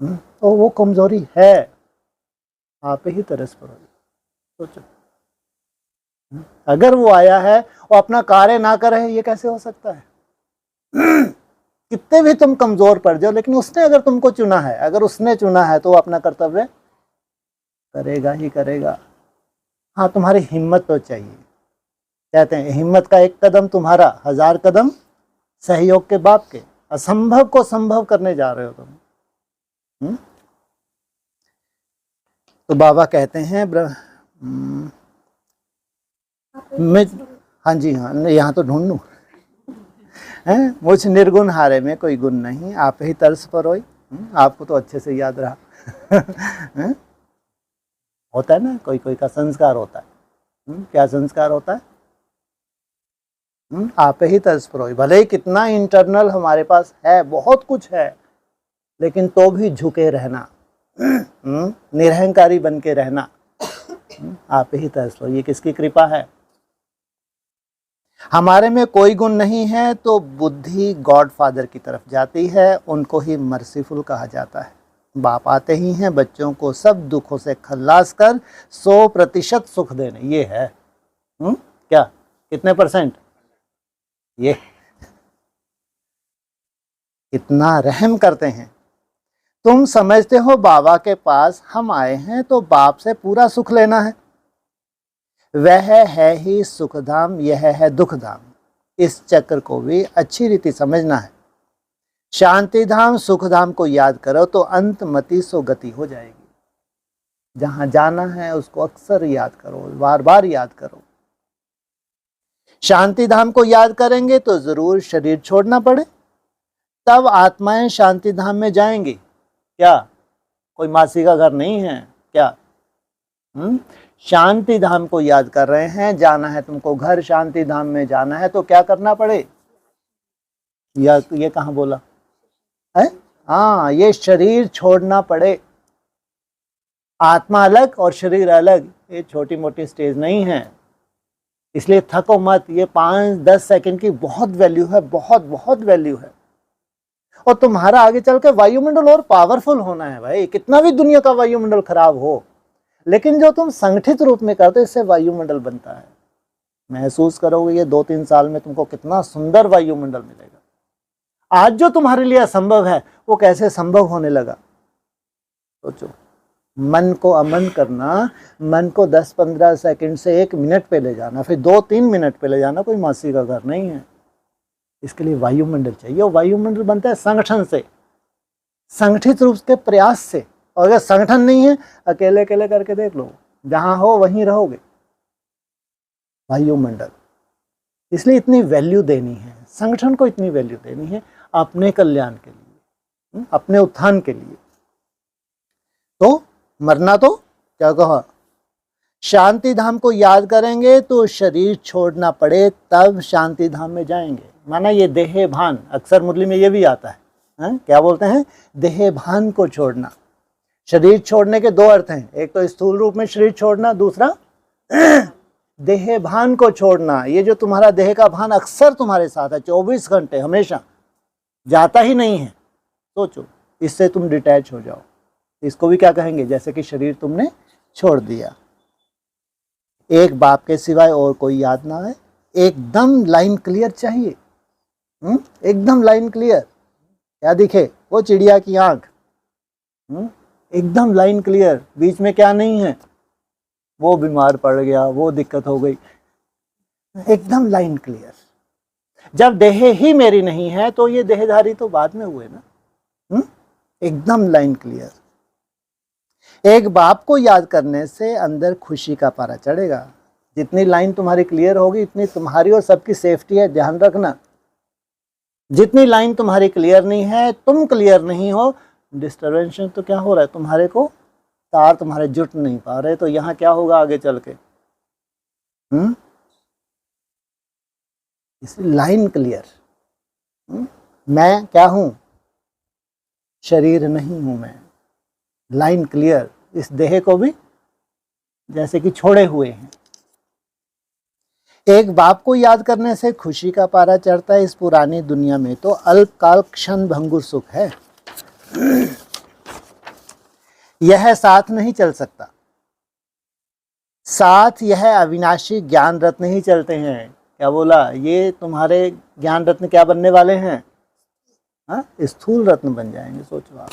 तो वो कमजोरी है, आप ही तरस पड़ो। सोचो, अगर वो आया है और अपना कार्य ना करे, ये कैसे हो सकता है? कितने भी तुम कमजोर पड़ जाओ, लेकिन उसने अगर तुमको चुना है, अगर उसने चुना है तो वो अपना कर्तव्य करेगा ही करेगा। हाँ, तुम्हारी हिम्मत तो चाहिए। कहते हैं हिम्मत का एक कदम तुम्हारा, 1000 कदम सहयोग के बाप के। असंभव को संभव करने जा रहे हो तुम। तो बाबा कहते हैं मैं, हाँ जी हाँ, यहाँ तो ढूंढ लूं। मुझ निर्गुण हारे में कोई गुण नहीं, आप ही तर्स पर होई। आपको तो अच्छे से याद रहा। होता है ना, कोई कोई का संस्कार होता है। क्या संस्कार होता है? आप ही तर्स पर होई। भले ही कितना इंटरनल हमारे पास है, बहुत कुछ है, लेकिन तो भी झुके रहना, निरहंकारी बन के रहना। आप ही तरस लो, ये किसकी कृपा है? हमारे में कोई गुण नहीं है तो बुद्धि गॉड फादर की तरफ जाती है, उनको ही मर्सीफुल कहा जाता है। बाप आते ही हैं बच्चों को सब दुखों से खल्लास कर 100% सुख देने। ये है क्या? कितने %? ये इतना रहम करते हैं। तुम समझते हो बाबा के पास हम आए हैं तो बाप से पूरा सुख लेना है। वह है ही सुखधाम, यह है दुखधाम। इस चक्र को भी अच्छी रीति समझना है। शांति धाम सुखधाम को याद करो तो अंतमति सो गति हो जाएगी। जहां जाना है उसको अक्सर याद करो, बार बार याद करो। शांति धाम को याद करेंगे तो जरूर शरीर छोड़ना पड़े, तब आत्माएं शांति धाम में जाएंगी। क्या कोई मासी का घर नहीं है क्या? शांति धाम को याद कर रहे हैं, जाना है तुमको घर शांति धाम में जाना है तो क्या करना पड़े? या ये कहाँ बोला है? हाँ, ये शरीर छोड़ना पड़े। आत्मा अलग और शरीर अलग, ये छोटी मोटी स्टेज नहीं है, इसलिए थको मत। ये 5-10 सेकंड की बहुत वैल्यू है, बहुत बहुत वैल्यू है। और तुम्हारा आगे चल के वायुमंडल और पावरफुल होना है भाई। कितना भी दुनिया का वायुमंडल खराब हो, लेकिन जो तुम संगठित रूप में करते हो इससे वायुमंडल बनता है। महसूस करोगे ये 2-3 साल में तुमको कितना सुंदर वायुमंडल मिलेगा। आज जो तुम्हारे लिए असंभव है वो कैसे संभव होने लगा। सोचो, मन को अमन करना, मन को 10-15 सेकंड से 1 मिनट पे ले जाना, फिर 2-3 मिनट पे ले जाना, कोई मासी का घर नहीं है। इसके लिए वायुमंडल चाहिए, और वायुमंडल बनता है संगठन से, संगठित रूप के प्रयास से। और अगर संगठन नहीं है, अकेले अकेले करके देख लो, जहां हो वहीं रहोगे। वायुमंडल, इसलिए इतनी वैल्यू देनी है संगठन को, इतनी वैल्यू देनी है अपने कल्याण के लिए, अपने उत्थान के लिए। तो मरना तो क्या कहा? शांति धाम को याद करेंगे तो शरीर छोड़ना पड़े, तब शांति धाम में जाएंगे। माना ये देह भान, अक्सर मुरली में ये भी आता है, क्या बोलते हैं? देह भान को छोड़ना। शरीर छोड़ने के 2 अर्थ हैं, एक तो स्थूल रूप में शरीर छोड़ना, दूसरा देह भान को छोड़ना। ये जो तुम्हारा देह का भान अक्सर तुम्हारे साथ है 24 घंटे, हमेशा जाता ही नहीं है। सोचो, इससे तुम डिटैच हो जाओ। इसको भी क्या कहेंगे? जैसे कि शरीर तुमने छोड़ दिया, एक बाप के सिवाय और कोई याद ना है। एकदम लाइन क्लियर चाहिए, एकदम लाइन क्लियर। क्या दिखे? वो चिड़िया की आंख, एकदम लाइन क्लियर, बीच में क्या नहीं है। वो बीमार पड़ गया, वो दिक्कत हो गई, एकदम लाइन क्लियर। जब देह ही मेरी नहीं है तो ये देहधारी तो बाद में हुए ना। एकदम लाइन क्लियर। एक बाप को याद करने से अंदर खुशी का पारा चढ़ेगा। जितनी लाइन तुम्हारी क्लियर होगी इतनी तुम्हारी और सबकी सेफ्टी है, ध्यान रखना। जितनी लाइन तुम्हारी क्लियर नहीं है, तुम क्लियर नहीं हो, डिस्टर्बेंस तो क्या हो रहा है, तुम्हारे को तार तुम्हारे जुट नहीं पा रहे, तो यहाँ क्या होगा आगे चल के। इस लाइन क्लियर। मैं क्या हूं, शरीर नहीं हूं मैं, लाइन क्लियर। इस देह को भी जैसे कि छोड़े हुए हैं। एक बाप को याद करने से खुशी का पारा चढ़ता है। इस पुरानी दुनिया में तो अल्पकाल क्षण भंगुर सुख है, यह साथ नहीं चल सकता। साथ यह अविनाशी ज्ञान रत्न ही चलते हैं। क्या बोला, ये तुम्हारे ज्ञान रत्न क्या बनने वाले हैं, हाँ, स्थूल रत्न बन जाएंगे, सोचो आप।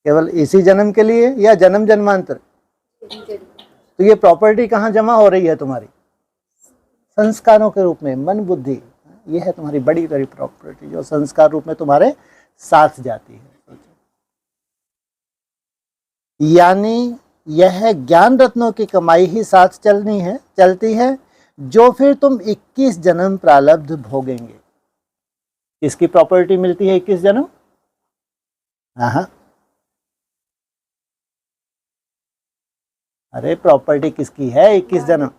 केवल इसी जन्म के लिए या जन्म जन्मांतर। तो ये प्रॉपर्टी कहाँ जमा हो रही है तुम्हारी, संस्कारों के रूप में, मन बुद्धि। ये है तुम्हारी बड़ी बड़ी प्रॉपर्टी जो संस्कार रूप में तुम्हारे साथ जाती है। यानी यह ज्ञान रत्नों की कमाई ही साथ चलती है, जो फिर तुम 21 जन्म प्रारब्ध भोगेंगे। किसकी प्रॉपर्टी मिलती है 21 जन्म? हाँ, अरे प्रॉपर्टी किसकी है 21 जन्म?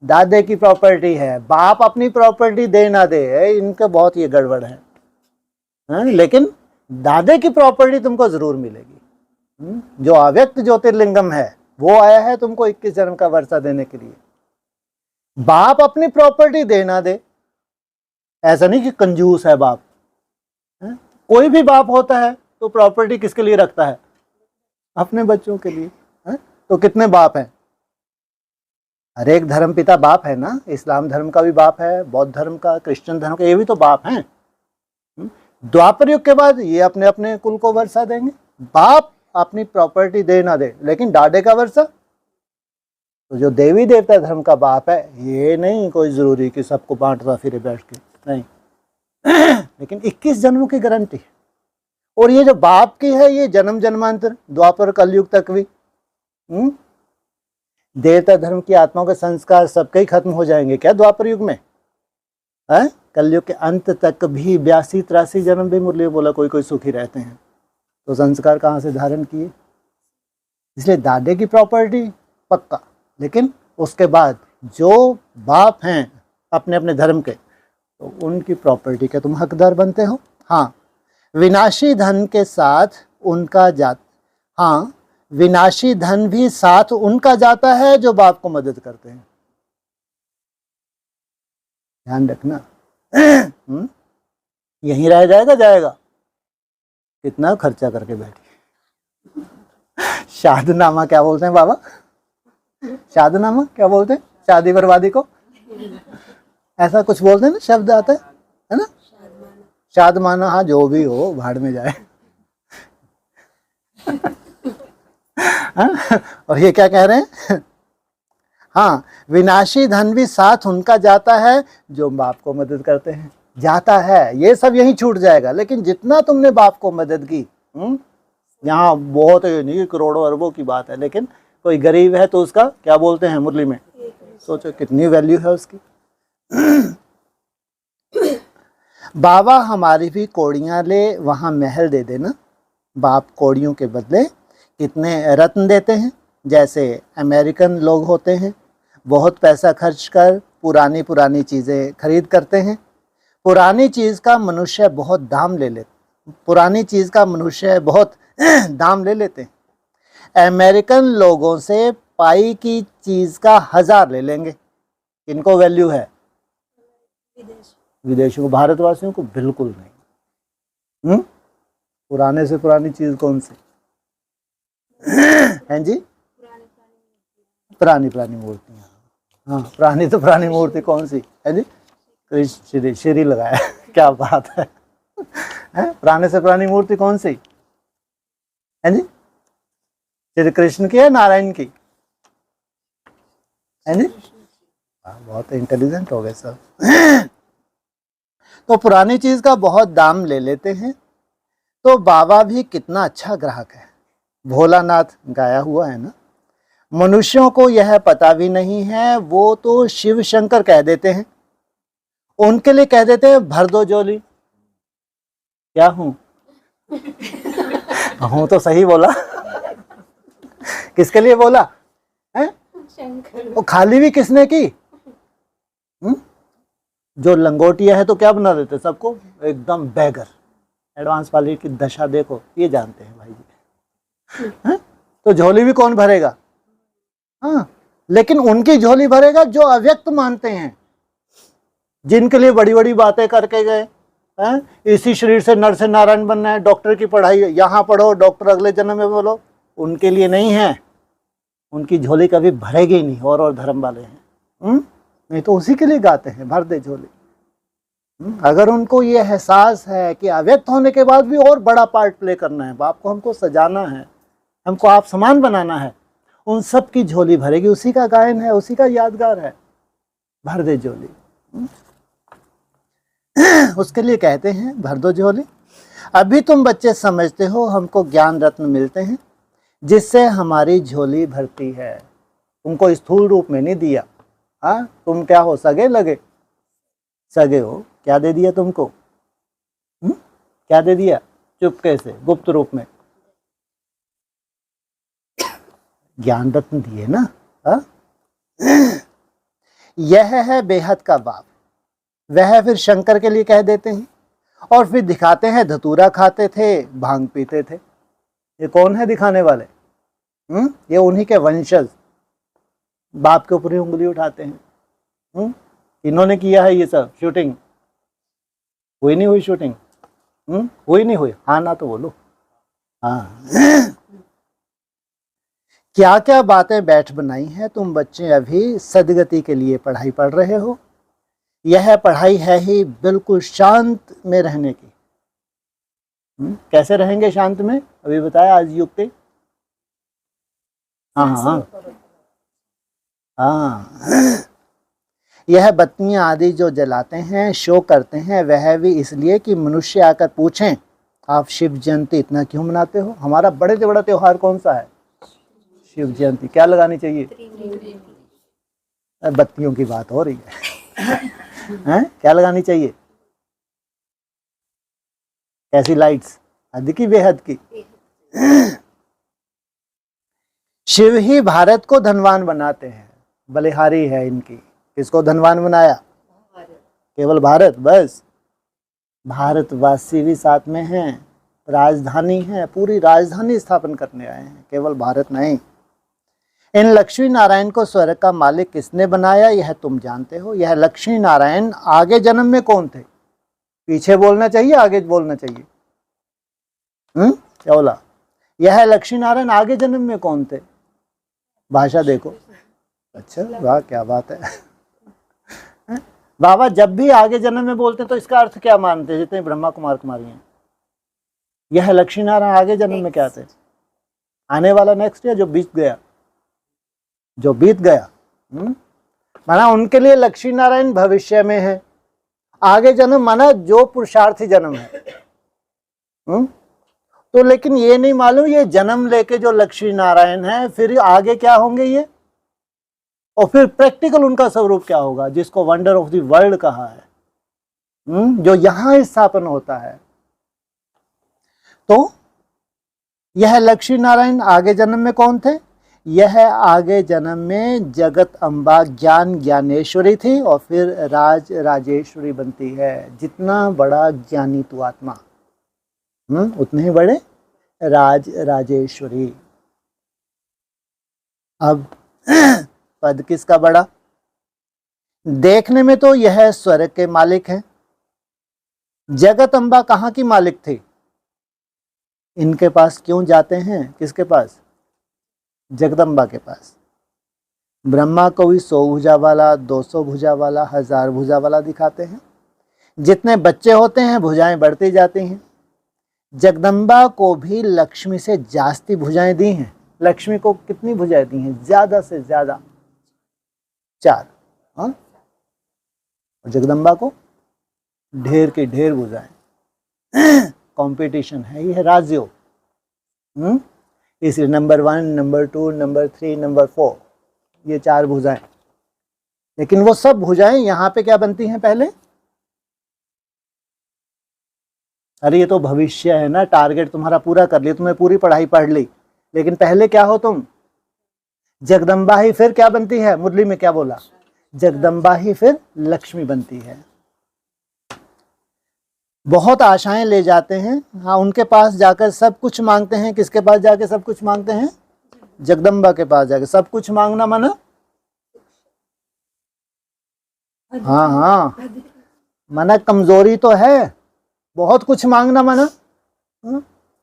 दादे की प्रॉपर्टी है। बाप अपनी प्रॉपर्टी दे ना दे, इनका बहुत ये गड़बड़ है, हाँ? लेकिन दादे की प्रॉपर्टी तुमको जरूर मिलेगी। जो अव्यक्त ज्योतिर्लिंगम है वो आया है तुमको 21 जन्म का वर्षा देने के लिए। बाप अपनी प्रॉपर्टी दे ना दे, ऐसा नहीं कि कंजूस है बाप, है? कोई भी बाप होता है तो प्रॉपर्टी किसके लिए रखता है? अपने बच्चों के लिए, है? तो कितने बाप हैं? हर एक धर्म पिता बाप है ना। इस्लाम धर्म का भी बाप है, बौद्ध धर्म का, क्रिश्चियन धर्म का, ये भी तो बाप हैं। द्वापर युग के बाद ये अपने अपने कुल को वर्षा देंगे। बाप अपनी प्रॉपर्टी दे ना दे, लेकिन दादे का वर्षा। तो जो देवी देवता धर्म का बाप है, ये नहीं कोई जरूरी कि सबको बांटता फिरे बैठ के, नहीं। लेकिन 21 जन्मों की गारंटी है। और ये जो बाप की है ये जन्म जन्मांतर, द्वापर कलयुग तक भी। देवता धर्म की आत्माओं के संस्कार सबके ही खत्म हो जाएंगे क्या द्वापर युग में? है? कलयुग के अंत तक भी 82-83 जन्म भी मुरली बोला कोई कोई सुखी रहते हैं। तो संस्कार कहाँ से धारण किए? इसलिए दादे की प्रॉपर्टी पक्का, लेकिन उसके बाद जो बाप हैं अपने अपने धर्म के, तो उनकी प्रॉपर्टी के तुम हकदार बनते हो। हाँ, विनाशी धन के साथ उनका हाँ, विनाशी धन भी साथ उनका जाता है जो बाप को मदद करते हैं। ध्यान रखना। यहीं रह जाएगा कितना खर्चा करके बैठी। शादनामा क्या बोलते हैं बाबा? शादनामा क्या बोलते हैं? शादी बर्बादी को ऐसा कुछ बोलते हैं ना, शब्द आता है ना, शादमाना। हाँ, जो भी हो भाड़ में जाए। और ये क्या कह रहे हैं? हाँ, विनाशी धन भी साथ उनका जाता है जो बाप को मदद करते हैं। जाता है, ये सब यहीं छूट जाएगा। लेकिन जितना तुमने बाप को मदद की, यहाँ बहुत नहीं करोड़ों अरबों की बात है, लेकिन कोई गरीब है तो उसका क्या बोलते हैं मुरली में? सोचो कितनी वैल्यू है उसकी। बाबा हमारी भी कौड़ियाँ ले वहाँ महल दे देना। बाप कौड़ियों के बदले कितने रत्न देते हैं। जैसे अमेरिकन लोग होते हैं, बहुत पैसा खर्च कर पुरानी चीज़ें खरीद करते हैं। पुरानी चीज़ का मनुष्य बहुत दाम ले लेते हैं। अमेरिकन लोगों से पाई की चीज़ का 1000 ले लेंगे। इनको वैल्यू है? विदेशियों को, भारतवासियों को बिल्कुल नहीं। पुराने से पुरानी चीज़ कौन सी हैं जी? पुरानी मूर्तियाँ। हाँ, पुरानी मूर्ति कौन सी है जी? श्री लगाया। क्या बात है? पुराने से पुरानी मूर्ति कौन सी है जी? श्री कृष्ण की है, नारायण की है जी? बहुत इंटेलिजेंट हो गए सब। तो पुरानी चीज का बहुत दाम ले लेते हैं। तो बाबा भी कितना अच्छा ग्राहक है। भोलानाथ गाया हुआ है ना, मनुष्यों को यह पता भी नहीं है, वो तो शिव शंकर कह देते हैं, उनके लिए कह देते हैं भर दो झोली। क्या हूं? हूं तो सही बोला। किसके लिए बोला है? वो खाली भी किसने की? जो लंगोटिया है तो क्या बना देते सबको, एकदम बैगर। एडवांस वाली की दशा देखो, ये जानते हैं भाई जी। है? तो झोली भी कौन भरेगा? हाँ, लेकिन उनकी झोली भरेगा जो अव्यक्त मानते हैं, जिनके लिए बड़ी बड़ी बातें करके गए हैं, इसी शरीर से नर से नारायण बनना है, डॉक्टर की पढ़ाई यहाँ पढ़ो, डॉक्टर अगले जन्म में बोलो, उनके लिए नहीं है। उनकी झोली कभी भरेगी नहीं। और धर्म वाले हैं, नहीं तो उसी के लिए गाते हैं भर दे झोली। अगर उनको ये एहसास है कि अव्यक्त होने के बाद भी और बड़ा पार्ट प्ले करना है, बाप को हमको सजाना है, हमको आप समान बनाना है, उन सब की झोली भरेगी। उसी का गायन है, उसी का यादगार है, भर दे झोली। उसके लिए कहते हैं भर दो झोली। अभी तुम बच्चे समझते हो हमको ज्ञान रत्न मिलते हैं जिससे हमारी झोली भरती है। तुमको स्थूल रूप में नहीं दिया। हाँ, तुम क्या हो, सगे लगे? सगे हो। क्या दे दिया तुमको? क्या दे दिया? चुपके से गुप्त रूप में ज्ञान रत्न दिए ना। हा? यह है बेहद का बाप। वह फिर शंकर के लिए कह देते हैं और फिर दिखाते हैं धतूरा खाते थे, भांग पीते थे। ये कौन है दिखाने वाले? ये उन्हीं के वंशज बाप के ऊपर ही उंगली उठाते हैं। इन्होंने किया है ये सब। शूटिंग हुई नहीं हुई? शूटिंग हुई नहीं हुई? हाँ ना तो बोलो। हाँ। क्या क्या बातें बैठ बनाई हैं। तुम बच्चे अभी सदगति के लिए पढ़ाई पढ़ रहे हो। यह पढ़ाई है ही बिल्कुल शांत में रहने की। कैसे रहेंगे शांत में? अभी बताया आज युक्ति। हाँ हाँ हाँ। यह बत्तियां आदि जो जलाते हैं, शो करते हैं, वह भी इसलिए कि मनुष्य आकर पूछें आप शिव जयंती इतना क्यों मनाते हो। हमारा बड़े से बड़ा त्योहार कौन सा है? शिव जयंती। क्या लगानी चाहिए? बत्तियों की बात हो रही है। क्या लगानी चाहिए? कैसी लाइट्स? हद की बेहद की। शिव ही भारत को धनवान बनाते हैं। बलिहारी है इनकी। किसको धनवान बनाया? केवल भारत। बस भारतवासी भी साथ में हैं। राजधानी है, पूरी राजधानी स्थापन करने आए हैं, केवल भारत नहीं। इन लक्ष्मी नारायण को स्वर्ग का मालिक किसने बनाया यह तुम जानते हो। यह लक्ष्मी नारायण आगे जन्म में कौन थे? पीछे बोलना चाहिए, आगे बोलना चाहिए? क्या बोला? यह लक्ष्मी नारायण आगे जन्म में कौन थे? भाषा देखो। अच्छा, वाह क्या बात है। बाबा जब भी आगे जन्म में बोलते तो इसका अर्थ क्या मानते? जितने ब्रह्मा कुमार कुमारी हैं, यह लक्ष्मी नारायण आगे जन्म में क्या थे? आने वाला नेक्स्ट, या जो बीत गया? जो बीत गया। माना उनके लिए लक्ष्मी नारायण भविष्य में है। आगे जन्म माना जो पुरुषार्थी जन्म है। तो लेकिन ये नहीं मालूम ये जन्म लेके जो लक्ष्मी नारायण है फिर आगे क्या होंगे ये, और फिर प्रैक्टिकल उनका स्वरूप क्या होगा, जिसको वंडर ऑफ द वर्ल्ड कहा है, जो यहां स्थापन होता है। तो यह लक्ष्मी नारायण आगे जन्म में कौन थे? यह आगे जन्म में जगत अम्बा ज्ञान ज्ञानेश्वरी थी और फिर राज राजेश्वरी बनती है। जितना बड़ा ज्ञानी तू आत्मा, उतने ही बड़े राज राजेश्वरी। अब पद किसका बड़ा? देखने में तो यह स्वर्ग के मालिक हैं। जगत अम्बा कहाँ की मालिक थी? इनके पास क्यों जाते हैं? किसके पास? जगदम्बा के पास। ब्रह्मा को भी 100 भुजा वाला, 200 भुजा वाला, 1000 भुजा वाला दिखाते हैं। जितने बच्चे होते हैं भुजाएं बढ़ती जाती हैं। जगदम्बा को भी लक्ष्मी से जास्ती भुजाएं दी हैं। लक्ष्मी को कितनी भुजाएं दी हैं? ज्यादा से ज्यादा 4। हाँ, और जगदम्बा को ढेर की ढेर भुजाएं। कंपटीशन है, ये राजयोग। इसलिए नंबर 1, नंबर 2, नंबर 3, नंबर 4, ये 4 भुजाएं। लेकिन वो सब भुजाएं यहाँ पे क्या बनती हैं पहले? अरे ये तो भविष्य है ना, टारगेट तुम्हारा पूरा कर लिया, तुमने पूरी पढ़ाई पढ़ ली, लेकिन पहले क्या हो तुम? जगदम्बा ही फिर क्या बनती है? मुरली में क्या बोला? जगदम्बा ही फिर लक्ष्मी बनती है। बहुत आशाएं ले जाते हैं, हाँ, उनके पास जाकर सब कुछ मांगते हैं। किसके पास जाके सब कुछ मांगते हैं? जगदम्बा के पास जाके सब कुछ मांगना माना? हाँ हाँ, माना कमजोरी तो है, बहुत कुछ मांगना माना।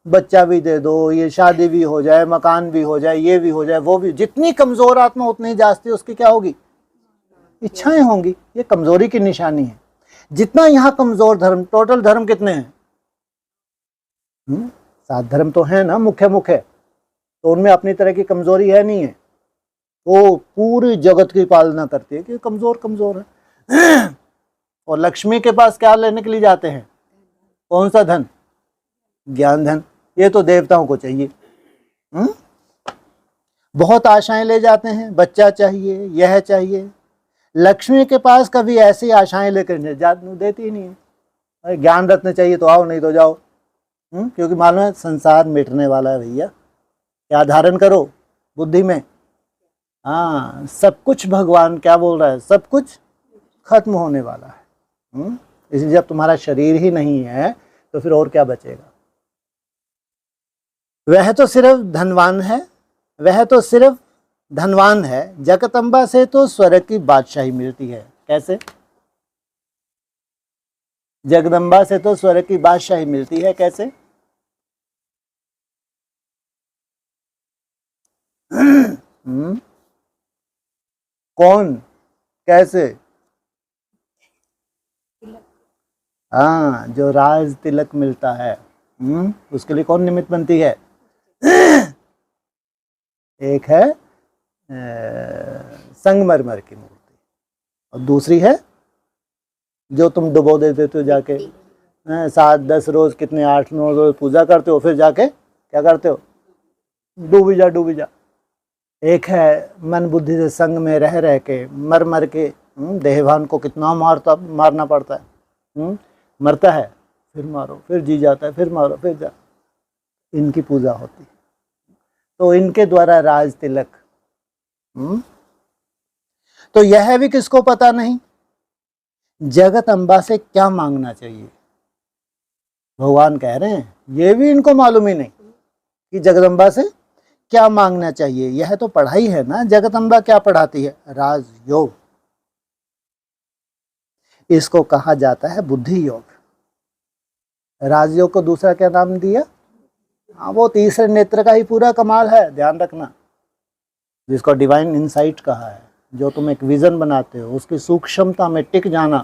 बच्चा भी दे दो, ये शादी भी हो जाए, मकान भी हो जाए, ये भी हो जाए, वो भी। जितनी कमजोर आत्मा उतनी जास्ती उसकी क्या होगी? इच्छाएं होंगी। ये कमजोरी की निशानी है। जितना यहाँ कमजोर धर्म, टोटल धर्म कितने हैं? 7 धर्म तो है ना, मुख्य मुख्य, तो उनमें अपनी तरह की कमजोरी है नहीं है। वो पूरी जगत की पालना करती है कि कमजोर कमजोर है। और लक्ष्मी के पास क्या लेने के लिए जाते हैं? कौन सा धन? ज्ञान धन। ये तो देवताओं को चाहिए। बहुत आशाएं ले जाते हैं, बच्चा चाहिए, यह चाहिए। लक्ष्मी के पास कभी ऐसी आशाएं लेकर देती ही नहीं है। ज्ञान रत्न चाहिए तो आओ, नहीं तो जाओ। क्योंकि मालूम है संसार मिटने वाला है भैया। क्या धारण करो बुद्धि में? हाँ, सब कुछ भगवान क्या बोल रहा है? सब कुछ खत्म होने वाला है। इसलिए जब तुम्हारा शरीर ही नहीं है तो फिर और क्या बचेगा? वह तो सिर्फ धनवान है, वह तो सिर्फ धनवान है। जगदम्बा से तो स्वर्ग की बादशाही मिलती है। कैसे? जगदम्बा से तो स्वर्ग की बादशाही मिलती है। कैसे? कौन? कैसे? हाँ, जो राज तिलक मिलता है, उसके लिए कौन निमित्त बनती है? एक है संगमरमर की मूर्ति, और दूसरी है जो तुम डुबो देते हो जाके, 7-10 रोज, कितने 8-9 रोज पूजा करते हो, फिर जाके क्या करते हो? डूबी जा डूबी जा। एक है मन बुद्धि से संग में रह रह के मर मर के, देहवान को कितना मारना पड़ता है। मरता है, फिर मारो, फिर जी जाता है, फिर मारो, फिर जा। इनकी पूजा होती है, तो इनके द्वारा राज तिलक। तो यह भी किसको पता नहीं जगदम्बा से क्या मांगना चाहिए। भगवान कह रहे हैं ये भी इनको मालूम ही नहीं कि जगदम्बा से क्या मांगना चाहिए। यह तो पढ़ाई है ना। जगदम्बा क्या पढ़ाती है? राजयोग। इसको कहा जाता है बुद्धि योग। राजयोग को दूसरा क्या नाम दिया? हाँ, वो तीसरे नेत्र का ही पूरा कमाल है, ध्यान रखना, जिसको डिवाइन इंसाइट कहा है। जो तुम एक विजन बनाते हो, उसकी सूक्ष्मता में टिक जाना,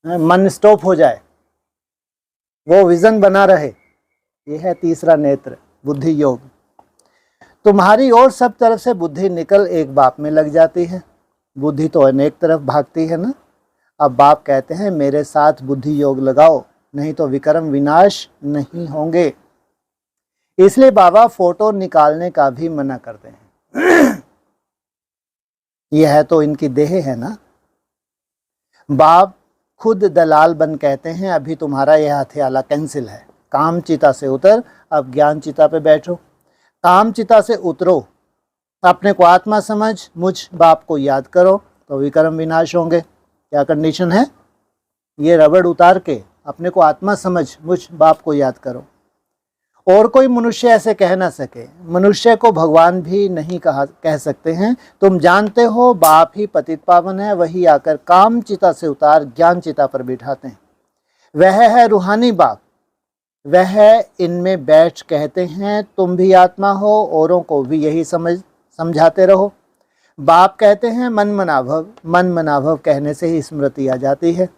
मन स्टॉप हो जाए, वो विजन बना रहे, ये है तीसरा नेत्र, बुद्धि योग। तुम्हारी और सब तरफ से बुद्धि निकल एक बाप में लग जाती है। बुद्धि तो अनेक तरफ भागती है ना। अब बाप कहते हैं मेरे साथ बुद्धि योग लगाओ, नहीं तो विक्रम विनाश नहीं होंगे। इसलिए बाबा फोटो निकालने का भी मना करते हैं। यह तो इनकी देह है ना। बाप खुद दलाल बन कहते हैं अभी तुम्हारा यह हथियाला कैंसिल है, काम चिता से उतर, अब ज्ञान चिता पे बैठो। काम चिता से उतरो, अपने को आत्मा समझ, मुझ बाप को याद करो, तो विक्रम विनाश होंगे। क्या कंडीशन है? ये रबड़ उतार के अपने को आत्मा समझ, मुझ बाप को याद करो। और कोई मनुष्य ऐसे कह ना सके। मनुष्य को भगवान भी नहीं कह सकते हैं। तुम जानते हो बाप ही पतित पावन है, वही आकर काम चिता से उतार ज्ञान चिता पर बिठाते हैं। वह है रूहानी बाप, वह इनमें बैठ कहते हैं तुम भी आत्मा हो, औरों को भी यही समझाते रहो। बाप कहते हैं मन मनाभव, मन मनाभव कहने से ही स्मृति आ जाती है।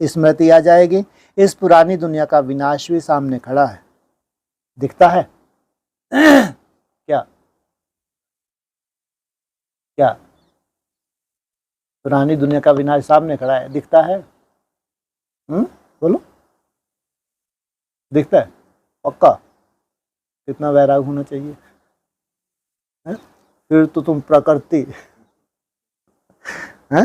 स्मृति आ जाएगी, इस पुरानी दुनिया का विनाश भी सामने खड़ा है, दिखता है। क्या क्या? पुरानी दुनिया का विनाश सामने खड़ा है, दिखता है। बोलो, दिखता है? पक्का? कितना वैराग होना चाहिए है? फिर तो तुम प्रकृति है।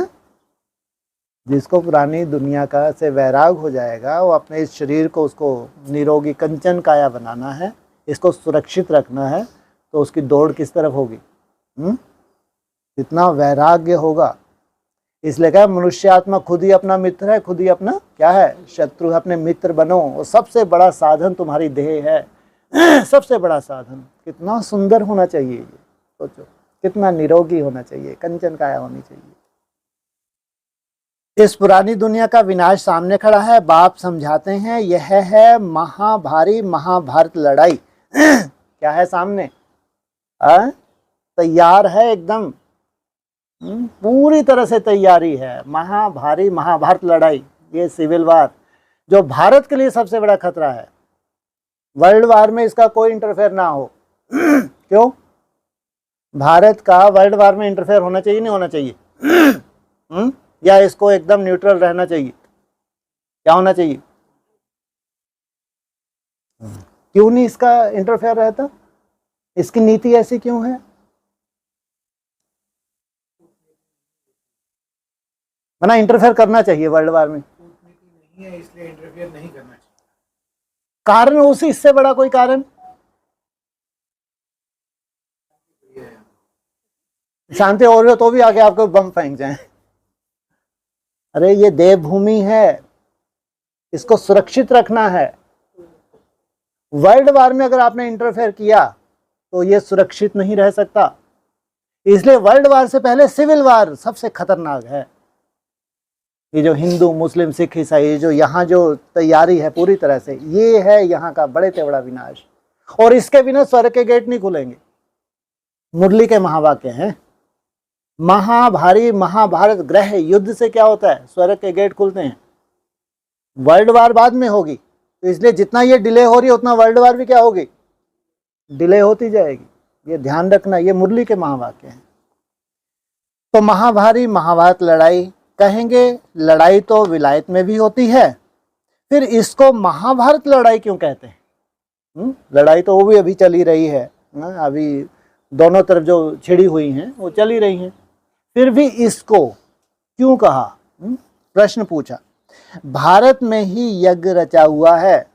जिसको पुरानी दुनिया का से वैराग हो जाएगा, वो अपने इस शरीर को उसको निरोगी कंचन काया बनाना है, इसको सुरक्षित रखना है, तो उसकी दौड़ किस तरफ होगी? कितना वैराग्य होगा। इसलिए क्या मनुष्य आत्मा खुद ही अपना मित्र है, खुद ही अपना क्या है? शत्रु है। अपने मित्र बनो। वो सबसे बड़ा साधन तुम्हारी देह है सबसे बड़ा साधन। कितना सुंदर होना चाहिए ये, सोचो कितना निरोगी होना चाहिए, कंचन काया होनी चाहिए। इस पुरानी दुनिया का विनाश सामने खड़ा है। बाप समझाते हैं यह है महाभारी महाभारत लड़ाई क्या है सामने? तैयार है एकदम, पूरी तरह से तैयारी है। महाभारी महाभारत लड़ाई, ये सिविल वार जो भारत के लिए सबसे बड़ा खतरा है। वर्ल्ड वार में इसका कोई इंटरफेयर ना हो क्यों? भारत का वर्ल्ड वार में इंटरफेयर होना चाहिए नहीं होना चाहिए? या इसको एकदम न्यूट्रल रहना चाहिए? क्या होना चाहिए? क्यों नहीं इसका इंटरफेयर रहता? इसकी नीति ऐसी क्यों है? मना इंटरफेयर करना चाहिए वर्ल्ड वार में, नहीं है इसलिए इंटरफेयर नहीं करना चाहिए। कारण उसी इससे बड़ा कोई कारण? शांति हो रही हो तो भी आगे आपको बम फेंक जाए। अरे ये देवभूमि है, इसको सुरक्षित रखना है। वर्ल्ड वार में अगर आपने इंटरफेयर किया तो ये सुरक्षित नहीं रह सकता। इसलिए वर्ल्ड वार से पहले सिविल वार सबसे खतरनाक है। ये जो हिंदू मुस्लिम सिख ईसाई जो यहाँ जो तैयारी है पूरी तरह से, ये है यहाँ का बड़े से बड़ा विनाश। और इसके बिना स्वर्ग के गेट नहीं खुलेंगे। मुरली के महावाक्य हैं, महाभारी महाभारत ग्रह युद्ध से क्या होता है? स्वर्ग के गेट खुलते हैं। वर्ल्ड वार बाद में होगी, तो इसलिए जितना ये डिले हो रही है उतना वर्ल्ड वार भी क्या होगी? डिले होती जाएगी। ये ध्यान रखना, ये मुरली के महावाक्य हैं। तो महाभारी महाभारत लड़ाई कहेंगे, लड़ाई तो विलायत में भी होती है, फिर इसको महाभारत लड़ाई क्यों कहते हैं? लड़ाई तो वो भी अभी चली रही है, अभी दोनों तरफ जो छिड़ी हुई हैं वो चली रही हैं, फिर भी इसको क्यों कहा? प्रश्न पूछा। भारत में ही यज्ञ रचा हुआ है,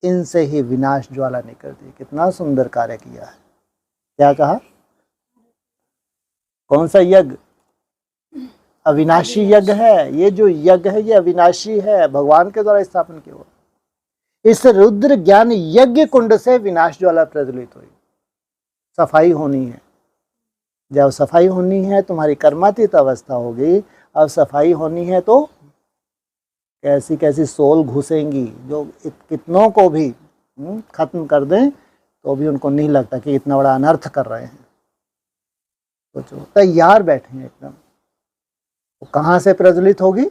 इनसे ही विनाश ज्वाला निकलती। कितना सुंदर कार्य किया है। क्या कहा? कौन सा यज्ञ? अविनाशी यज्ञ है। ये जो यज्ञ है ये अविनाशी है, भगवान के द्वारा स्थापन किया हुआ। इस रुद्र ज्ञान यज्ञ कुंड से विनाश ज्वाला प्रज्वलित हुई। सफाई होनी है। जब सफाई होनी है तुम्हारी कर्मातीत अवस्था होगी। अब सफाई होनी है तो कैसी कैसी सोल घुसेंगी जो कितनों को भी खत्म कर दें तो भी उनको नहीं लगता कि इतना बड़ा अनर्थ कर रहे हैं। सोचो, तैयार बैठे हैं एकदम। तो कहाँ से प्रज्वलित होगी?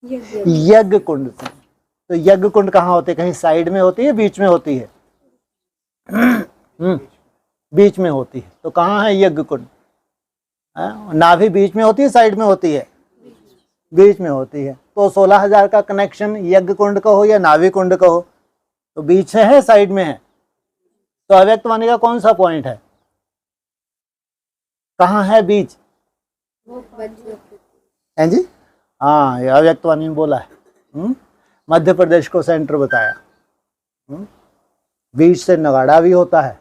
यज्ञ कुंड से। तो यज्ञ कुंड कहाँ होते? कहीं साइड में होती है, बीच में होती है? बीच में होती है। तो कहाँ है यज्ञ कुंड? नाभि बीच में होती है, साइड में होती है? बीच में होती है। तो 16,000 का कनेक्शन यज्ञ कुंड का हो या नाभि कुंड का हो, तो बीच है साइड में है? तो अव्यक्त वाणी का कौन सा पॉइंट है? कहाँ है बीच? हैं जी? हाँ, ये अव्यक्त वाणी में बोला है। मध्य प्रदेश को सेंटर बताया। बीच से नगाड़ा भी होता है,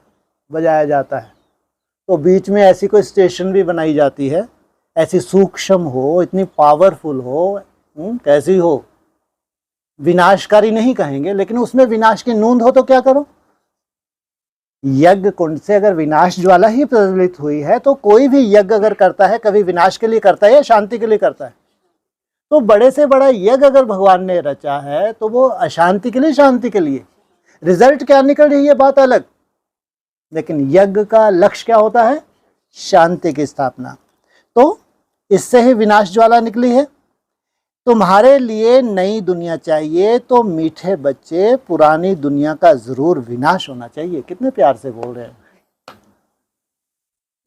बजाया जाता है। तो बीच में ऐसी कोई स्टेशन भी बनाई जाती है, ऐसी सूक्ष्म हो, इतनी पावरफुल हो, कैसी हो? विनाशकारी नहीं कहेंगे, लेकिन उसमें विनाश की नूंद हो तो क्या करो? यज्ञ कुंड से अगर विनाश ज्वाला ही प्रज्वलित हुई है तो कोई भी यज्ञ अगर करता है कभी विनाश के लिए करता है या शांति के लिए करता है? तो बड़े से बड़ा यज्ञ अगर भगवान ने रचा है तो वो अशांति के लिए, शांति के लिए। रिजल्ट क्या निकल रही है बात अलग, लेकिन यज्ञ का लक्ष्य क्या होता है? शांति की स्थापना। तो इससे ही विनाश ज्वाला निकली है। तुम्हारे लिए नई दुनिया चाहिए तो मीठे बच्चे, पुरानी दुनिया का जरूर विनाश होना चाहिए। कितने प्यार से बोल रहे हैं।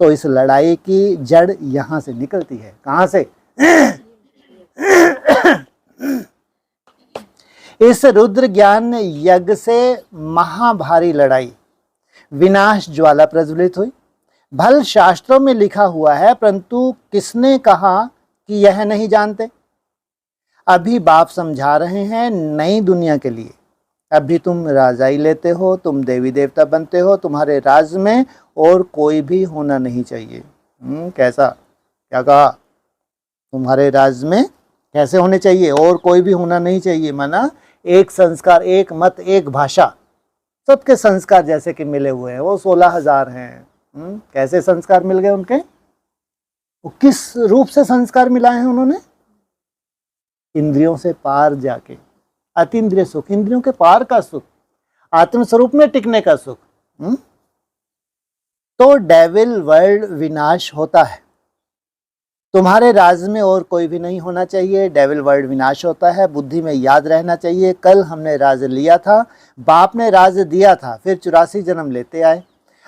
तो इस लड़ाई की जड़ यहां से निकलती है। कहां से? इस रुद्र ज्ञान यज्ञ से महाभारी लड़ाई विनाश ज्वाला प्रज्वलित हुई। भल शास्त्रों में लिखा हुआ है, परंतु किसने कहा कि यह नहीं जानते। अभी बाप समझा रहे हैं नई दुनिया के लिए। अभी तुम राजाई लेते हो, तुम देवी देवता बनते हो, तुम्हारे राज में और कोई भी होना नहीं चाहिए। कैसा, क्या कहा, तुम्हारे राज में कैसे होने चाहिए, और कोई भी होना नहीं चाहिए। माना एक संस्कार, एक मत, एक भाषा, सबके संस्कार जैसे कि मिले हुए हैं। वो 16,000 हैं। कैसे संस्कार मिल गए उनके, वो किस रूप से संस्कार मिलाए हैं उन्होंने, इंद्रियों से पार जाके, अतीन्द्रिय सुख, इंद्रियों के पार का सुख, आत्म स्वरूप में टिकने का सुख। तो डेविल वर्ल्ड विनाश होता है, तुम्हारे राज में और कोई भी नहीं होना चाहिए। डेविल वर्ल्ड विनाश होता है, बुद्धि में याद रहना चाहिए। कल हमने राज लिया था, बाप ने राज दिया था, फिर 84 जन्म लेते आए,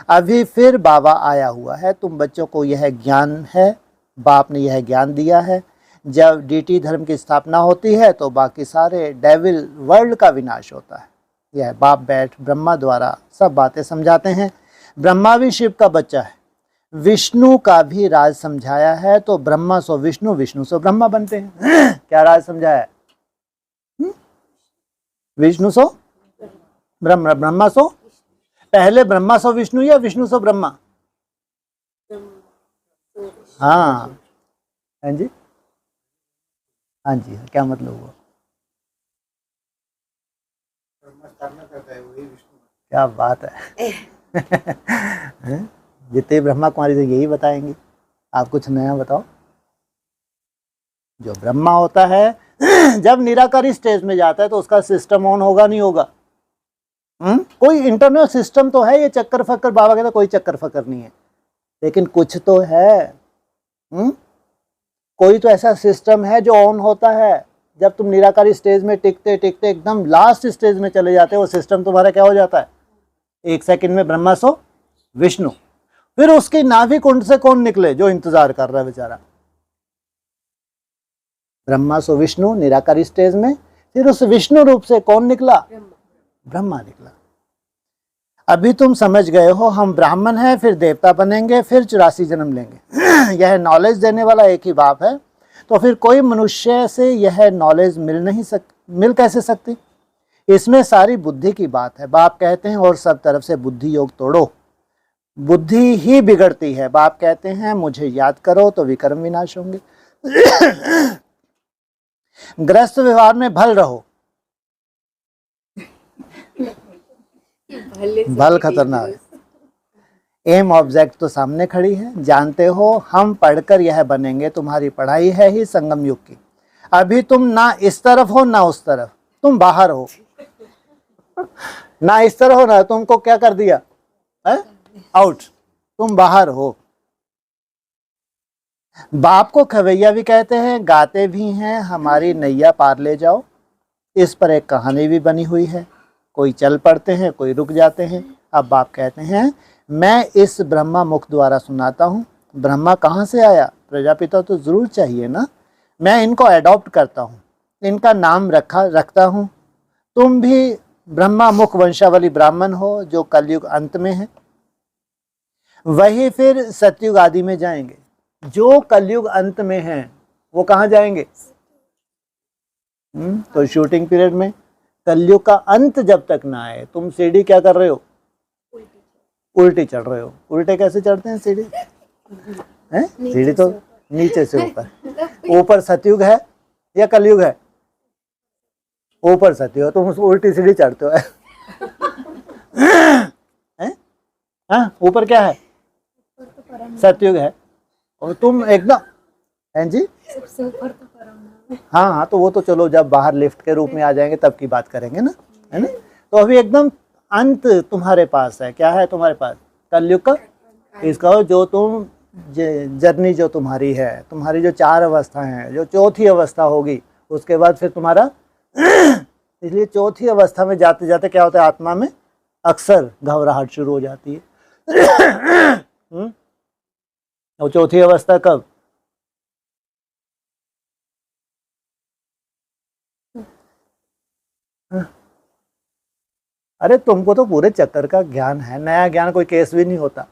अभी फिर बाबा आया हुआ है। तुम बच्चों को यह ज्ञान है, बाप ने यह ज्ञान दिया है। जब डीटी धर्म की स्थापना होती है तो बाकी सारे डेविल वर्ल्ड का विनाश होता है। यह बाप बैठ ब्रह्मा द्वारा सब बातें समझाते हैं। ब्रह्मा भी शिव का बच्चा है, विष्णु का भी राज समझाया है। तो ब्रह्मा सो विष्णु, विष्णु सो ब्रह्मा बनते हैं। क्या राज समझाया है, विष्णु सो ब्रह्मा, ब्रह्मा सो, पहले ब्रह्मा सो विष्णु या विष्णु सो ब्रह्मा। हाँ जी, हाँ जी, क्या मतलब हुआ, क्या बात है। जितने ब्रह्मा कुमारी से यही बताएंगे, आप कुछ नया बताओ। जो ब्रह्मा होता है जब निराकारी स्टेज में जाता है तो उसका सिस्टम ऑन होगा, नहीं होगा। कोई इंटरनल सिस्टम तो है, ये चक्कर फक्कर, बाबा कहता कोई चक्कर फक्कर नहीं है, लेकिन कुछ तो है। कोई तो ऐसा सिस्टम है जो ऑन होता है जब तुम निराकारी स्टेज में टिकते टिकते एकदम लास्ट स्टेज में चले जाते हो। वो सिस्टम तुम्हारा क्या हो जाता है, एक सेकंड में ब्रह्मा सो विष्णु। फिर उसकी नाभि कुंड से कौन निकले, जो इंतजार कर रहा है बेचारा। ब्रह्मा सो विष्णु निराकारी स्टेज में, फिर उस विष्णु रूप से कौन निकला, ब्रह्मा निकला। अभी तुम समझ गए हो, हम ब्राह्मण हैं, फिर देवता बनेंगे, फिर 84 जन्म लेंगे। यह नॉलेज देने वाला एक ही बाप है। तो फिर कोई मनुष्य से यह नॉलेज मिल कैसे सकती। इसमें सारी बुद्धि की बात है। बाप कहते हैं और सब तरफ से बुद्धि योग तोड़ो, बुद्धि ही बिगड़ती है। बाप कहते हैं मुझे याद करो तो विक्रम विनाश होंगे। ग्रस्त व्यवहार में भल रहो, भल खतरनाक है। एम ऑब्जेक्ट तो सामने खड़ी है, जानते हो हम पढ़कर यह बनेंगे। तुम्हारी पढ़ाई है ही संगम युग की। अभी तुम ना इस तरफ हो ना उस तरफ, तुम बाहर हो। ना इस तरफ हो ना, तुमको क्या कर दिया, आउट, तुम बाहर हो। बाप को खवैया भी कहते हैं, गाते भी हैं, हमारी नैया पार ले जाओ। इस पर एक कहानी भी बनी हुई है। कोई चल पड़ते हैं, कोई रुक जाते हैं। अब बाप कहते हैं मैं इस ब्रह्मा मुख द्वारा सुनाता हूँ। ब्रह्मा कहाँ से आया, प्रजापिता तो जरूर चाहिए ना। मैं इनको अडॉप्ट करता हूँ, इनका नाम रखता हूँ। तुम भी ब्रह्मा मुख वंशावली ब्राह्मण हो, जो कलयुग अंत में है। वही फिर सतयुग आदि में जाएंगे। जो कलयुग अंत में है वो कहाँ जाएंगे, तो शूटिंग पीरियड में। कलयुग का अंत जब तक ना आए, तुम सीढ़ी क्या कर रहे हो, उल्टी चढ़ रहे हो। उल्टे कैसे चढ़ते हैं सीढ़ी, हैं सीढ़ी तो नीचे से ऊपर। ऊपर सतयुग है या कलयुग है, ऊपर सतयुग, तुम उल्टी सीढ़ी चढ़ते हो। हाँ, ऊपर क्या है, सतयुग है, और तुम एकदम, हैं जी, सबसे ऊपर तो परम। हाँ हाँ, तो वो तो चलो जब बाहर लिफ्ट के रूप में आ जाएंगे तब की बात करेंगे ना, है ना। तो अभी एकदम अंत तुम्हारे पास है। क्या है तुम्हारे पास, कलयुग का, इसका जो तुम जर्नी जो तुम्हारी है, तुम्हारी जो 4 अवस्था हैं, जो चौथी अवस्था होगी उसके बाद फिर तुम्हारा। इसलिए चौथी अवस्था में जाते जाते क्या होता है, आत्मा में अक्सर घबराहट शुरू हो जाती है। और चौथी अवस्था कब, अरे तुमको तो पूरे चक्कर का ज्ञान है, नया ज्ञान कोई केस भी नहीं होता।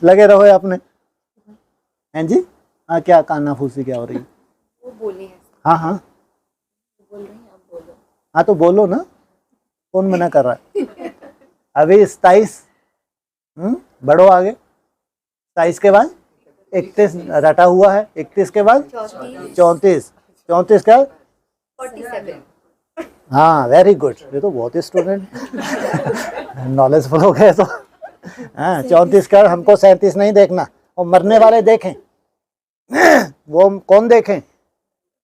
लगे रहो अपने, हैं जी। हाँ क्या काना फूसी क्या हो रही? वो बोले हैं। हाँ हाँ बोल रही हैं, आप बोलो। हाँ तो बोलो ना, कौन मना कर रहा है? अभी 27, बढ़ो आगे। 27 के बाद 31 रटा हुआ है, 31 के बाद 34, 34 का 47। हाँ वेरी गुड, ये तो बहुत ही स्टूडेंट नॉलेजफुल हो गए तो। हाँ 34 का हमको 37 नहीं देखना, और मरने वाले देखें। वो कौन देखें?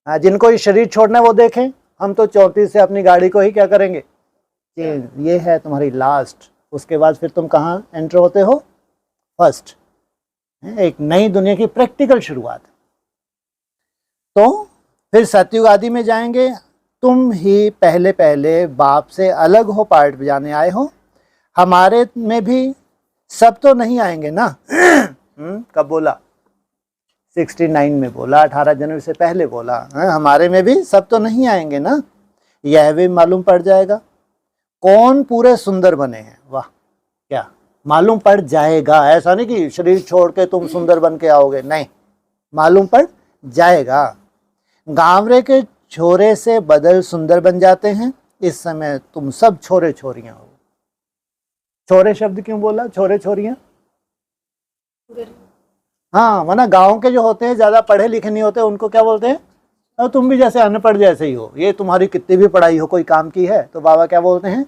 हाँ जिनको ये शरीर छोड़ना है वो देखें। हम तो 34 से अपनी गाड़ी को ही क्या करेंगे? ये है तुम्हारी लास्ट। उसके बाद फिर तुम कहाँ एंटर होते हो? फर्स्ट। एक नई दुनिया की प्रैक्टिकल शुरुआत। तो फिर सतयुग आदि में जाएंगे। तुम ही पहले पहले बाप से अलग हो, पार्ट बजाने आए हो। हमारे में भी सब तो नहीं आएंगे ना। कब बोला? 69 में बोला, 18 जनवरी से पहले बोला। हमारे में भी सब तो नहीं आएंगे ना, यह भी मालूम पड़ जाएगा। कौन पूरे सुंदर बने हैं? वाह, क्या मालूम पड़ जाएगा। ऐसा नहीं कि शरीर छोड़ के तुम सुंदर बन के आओगे, नहीं, मालूम पड़ जाएगा। गांवरे के छोरे से बदल सुंदर बन जाते हैं। इस समय तुम सब छोरे छोरियां हो। छोरे शब्द क्यों बोला? छोरे छोरियां, हाँ वरना गांव के जो होते हैं ज्यादा पढ़े लिखे नहीं होते, उनको क्या बोलते हैं? और तुम भी जैसे अनपढ़ जैसे ही हो, ये तुम्हारी कितनी भी पढ़ाई हो, कोई काम की है तो बाबा क्या बोलते हैं?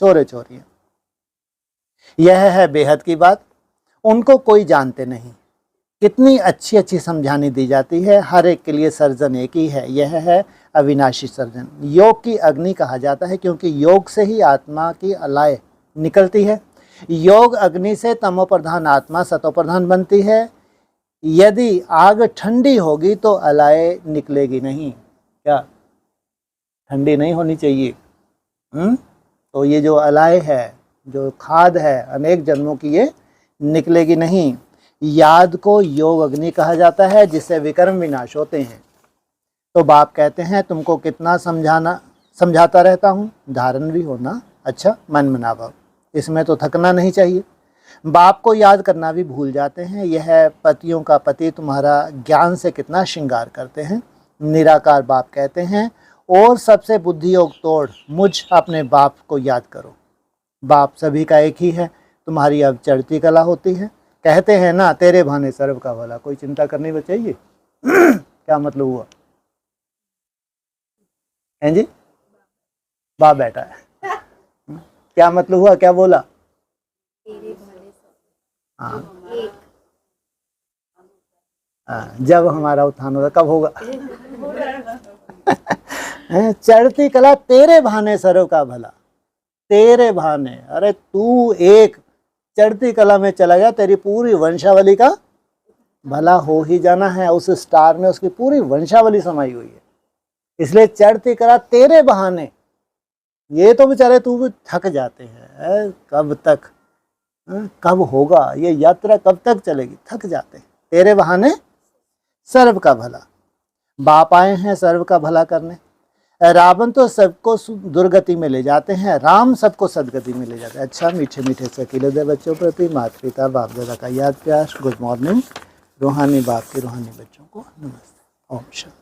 छोरे छोरियां। यह है बेहद की बात, उनको कोई जानते नहीं। कितनी अच्छी अच्छी समझानी दी जाती है। हर एक के लिए सर्जन एक ही है, यह है अविनाशी सर्जन। योग की अग्नि कहा जाता है क्योंकि योग से ही आत्मा की अलाय निकलती है। योग अग्नि से तमो प्रधान आत्मा सतो प्रधान बनती है। यदि आग ठंडी होगी तो अलाय निकलेगी नहीं। क्या ठंडी नहीं होनी चाहिए? तो ये जो अलाय है, जो खाद है अनेक जन्मों की, ये निकलेगी नहीं। याद को योग अग्नि कहा जाता है जिससे विकर्म विनाश होते हैं। तो बाप कहते हैं तुमको कितना समझाता रहता हूँ, धारण भी होना अच्छा मन मनाभाव, इसमें तो थकना नहीं चाहिए। बाप को याद करना भी भूल जाते हैं। यह पतियों का पति तुम्हारा ज्ञान से कितना श्रृंगार करते हैं। निराकार बाप कहते हैं और सबसे बुद्धि योग तोड़ मुझ अपने बाप को याद करो। बाप सभी का एक ही है, तुम्हारी अब चढ़ती कला होती है। कहते हैं ना तेरे भाने सर्व का भला, कोई चिंता करनी भी चाहिए। क्या मतलब हुआ? हैं जी, बाप बैठा है। क्या मतलब हुआ? क्या बोला? जब हमारा उत्थान होगा, कब होगा? चढ़ती कला तेरे भाने सर्व का भला, तेरे भाने। अरे तू एक चढ़ती कला में चला गया, तेरी पूरी वंशावली का भला हो ही जाना है। उस स्टार में उसकी पूरी वंशावली समाई हुई है, इसलिए चढ़ती कला तेरे बहाने। ये तो बेचारे तू भी थक जाते हैं, कब तक, कब होगा ये यात्रा, कब तक चलेगी, थक जाते हैं। तेरे बहाने सर्व का भला। बाप आए हैं सर्व का भला करने। रावण तो सबको दुर्गति में ले जाते हैं, राम सबको सदगति में ले जाते हैं। अच्छा मीठे मीठे सकीले दे बच्चों प्रति माता पिता बाप दादा का याद प्यार। Good morning. रूहानी बाप के रूहानी बच्चों को नमस्ते। ओम शांति।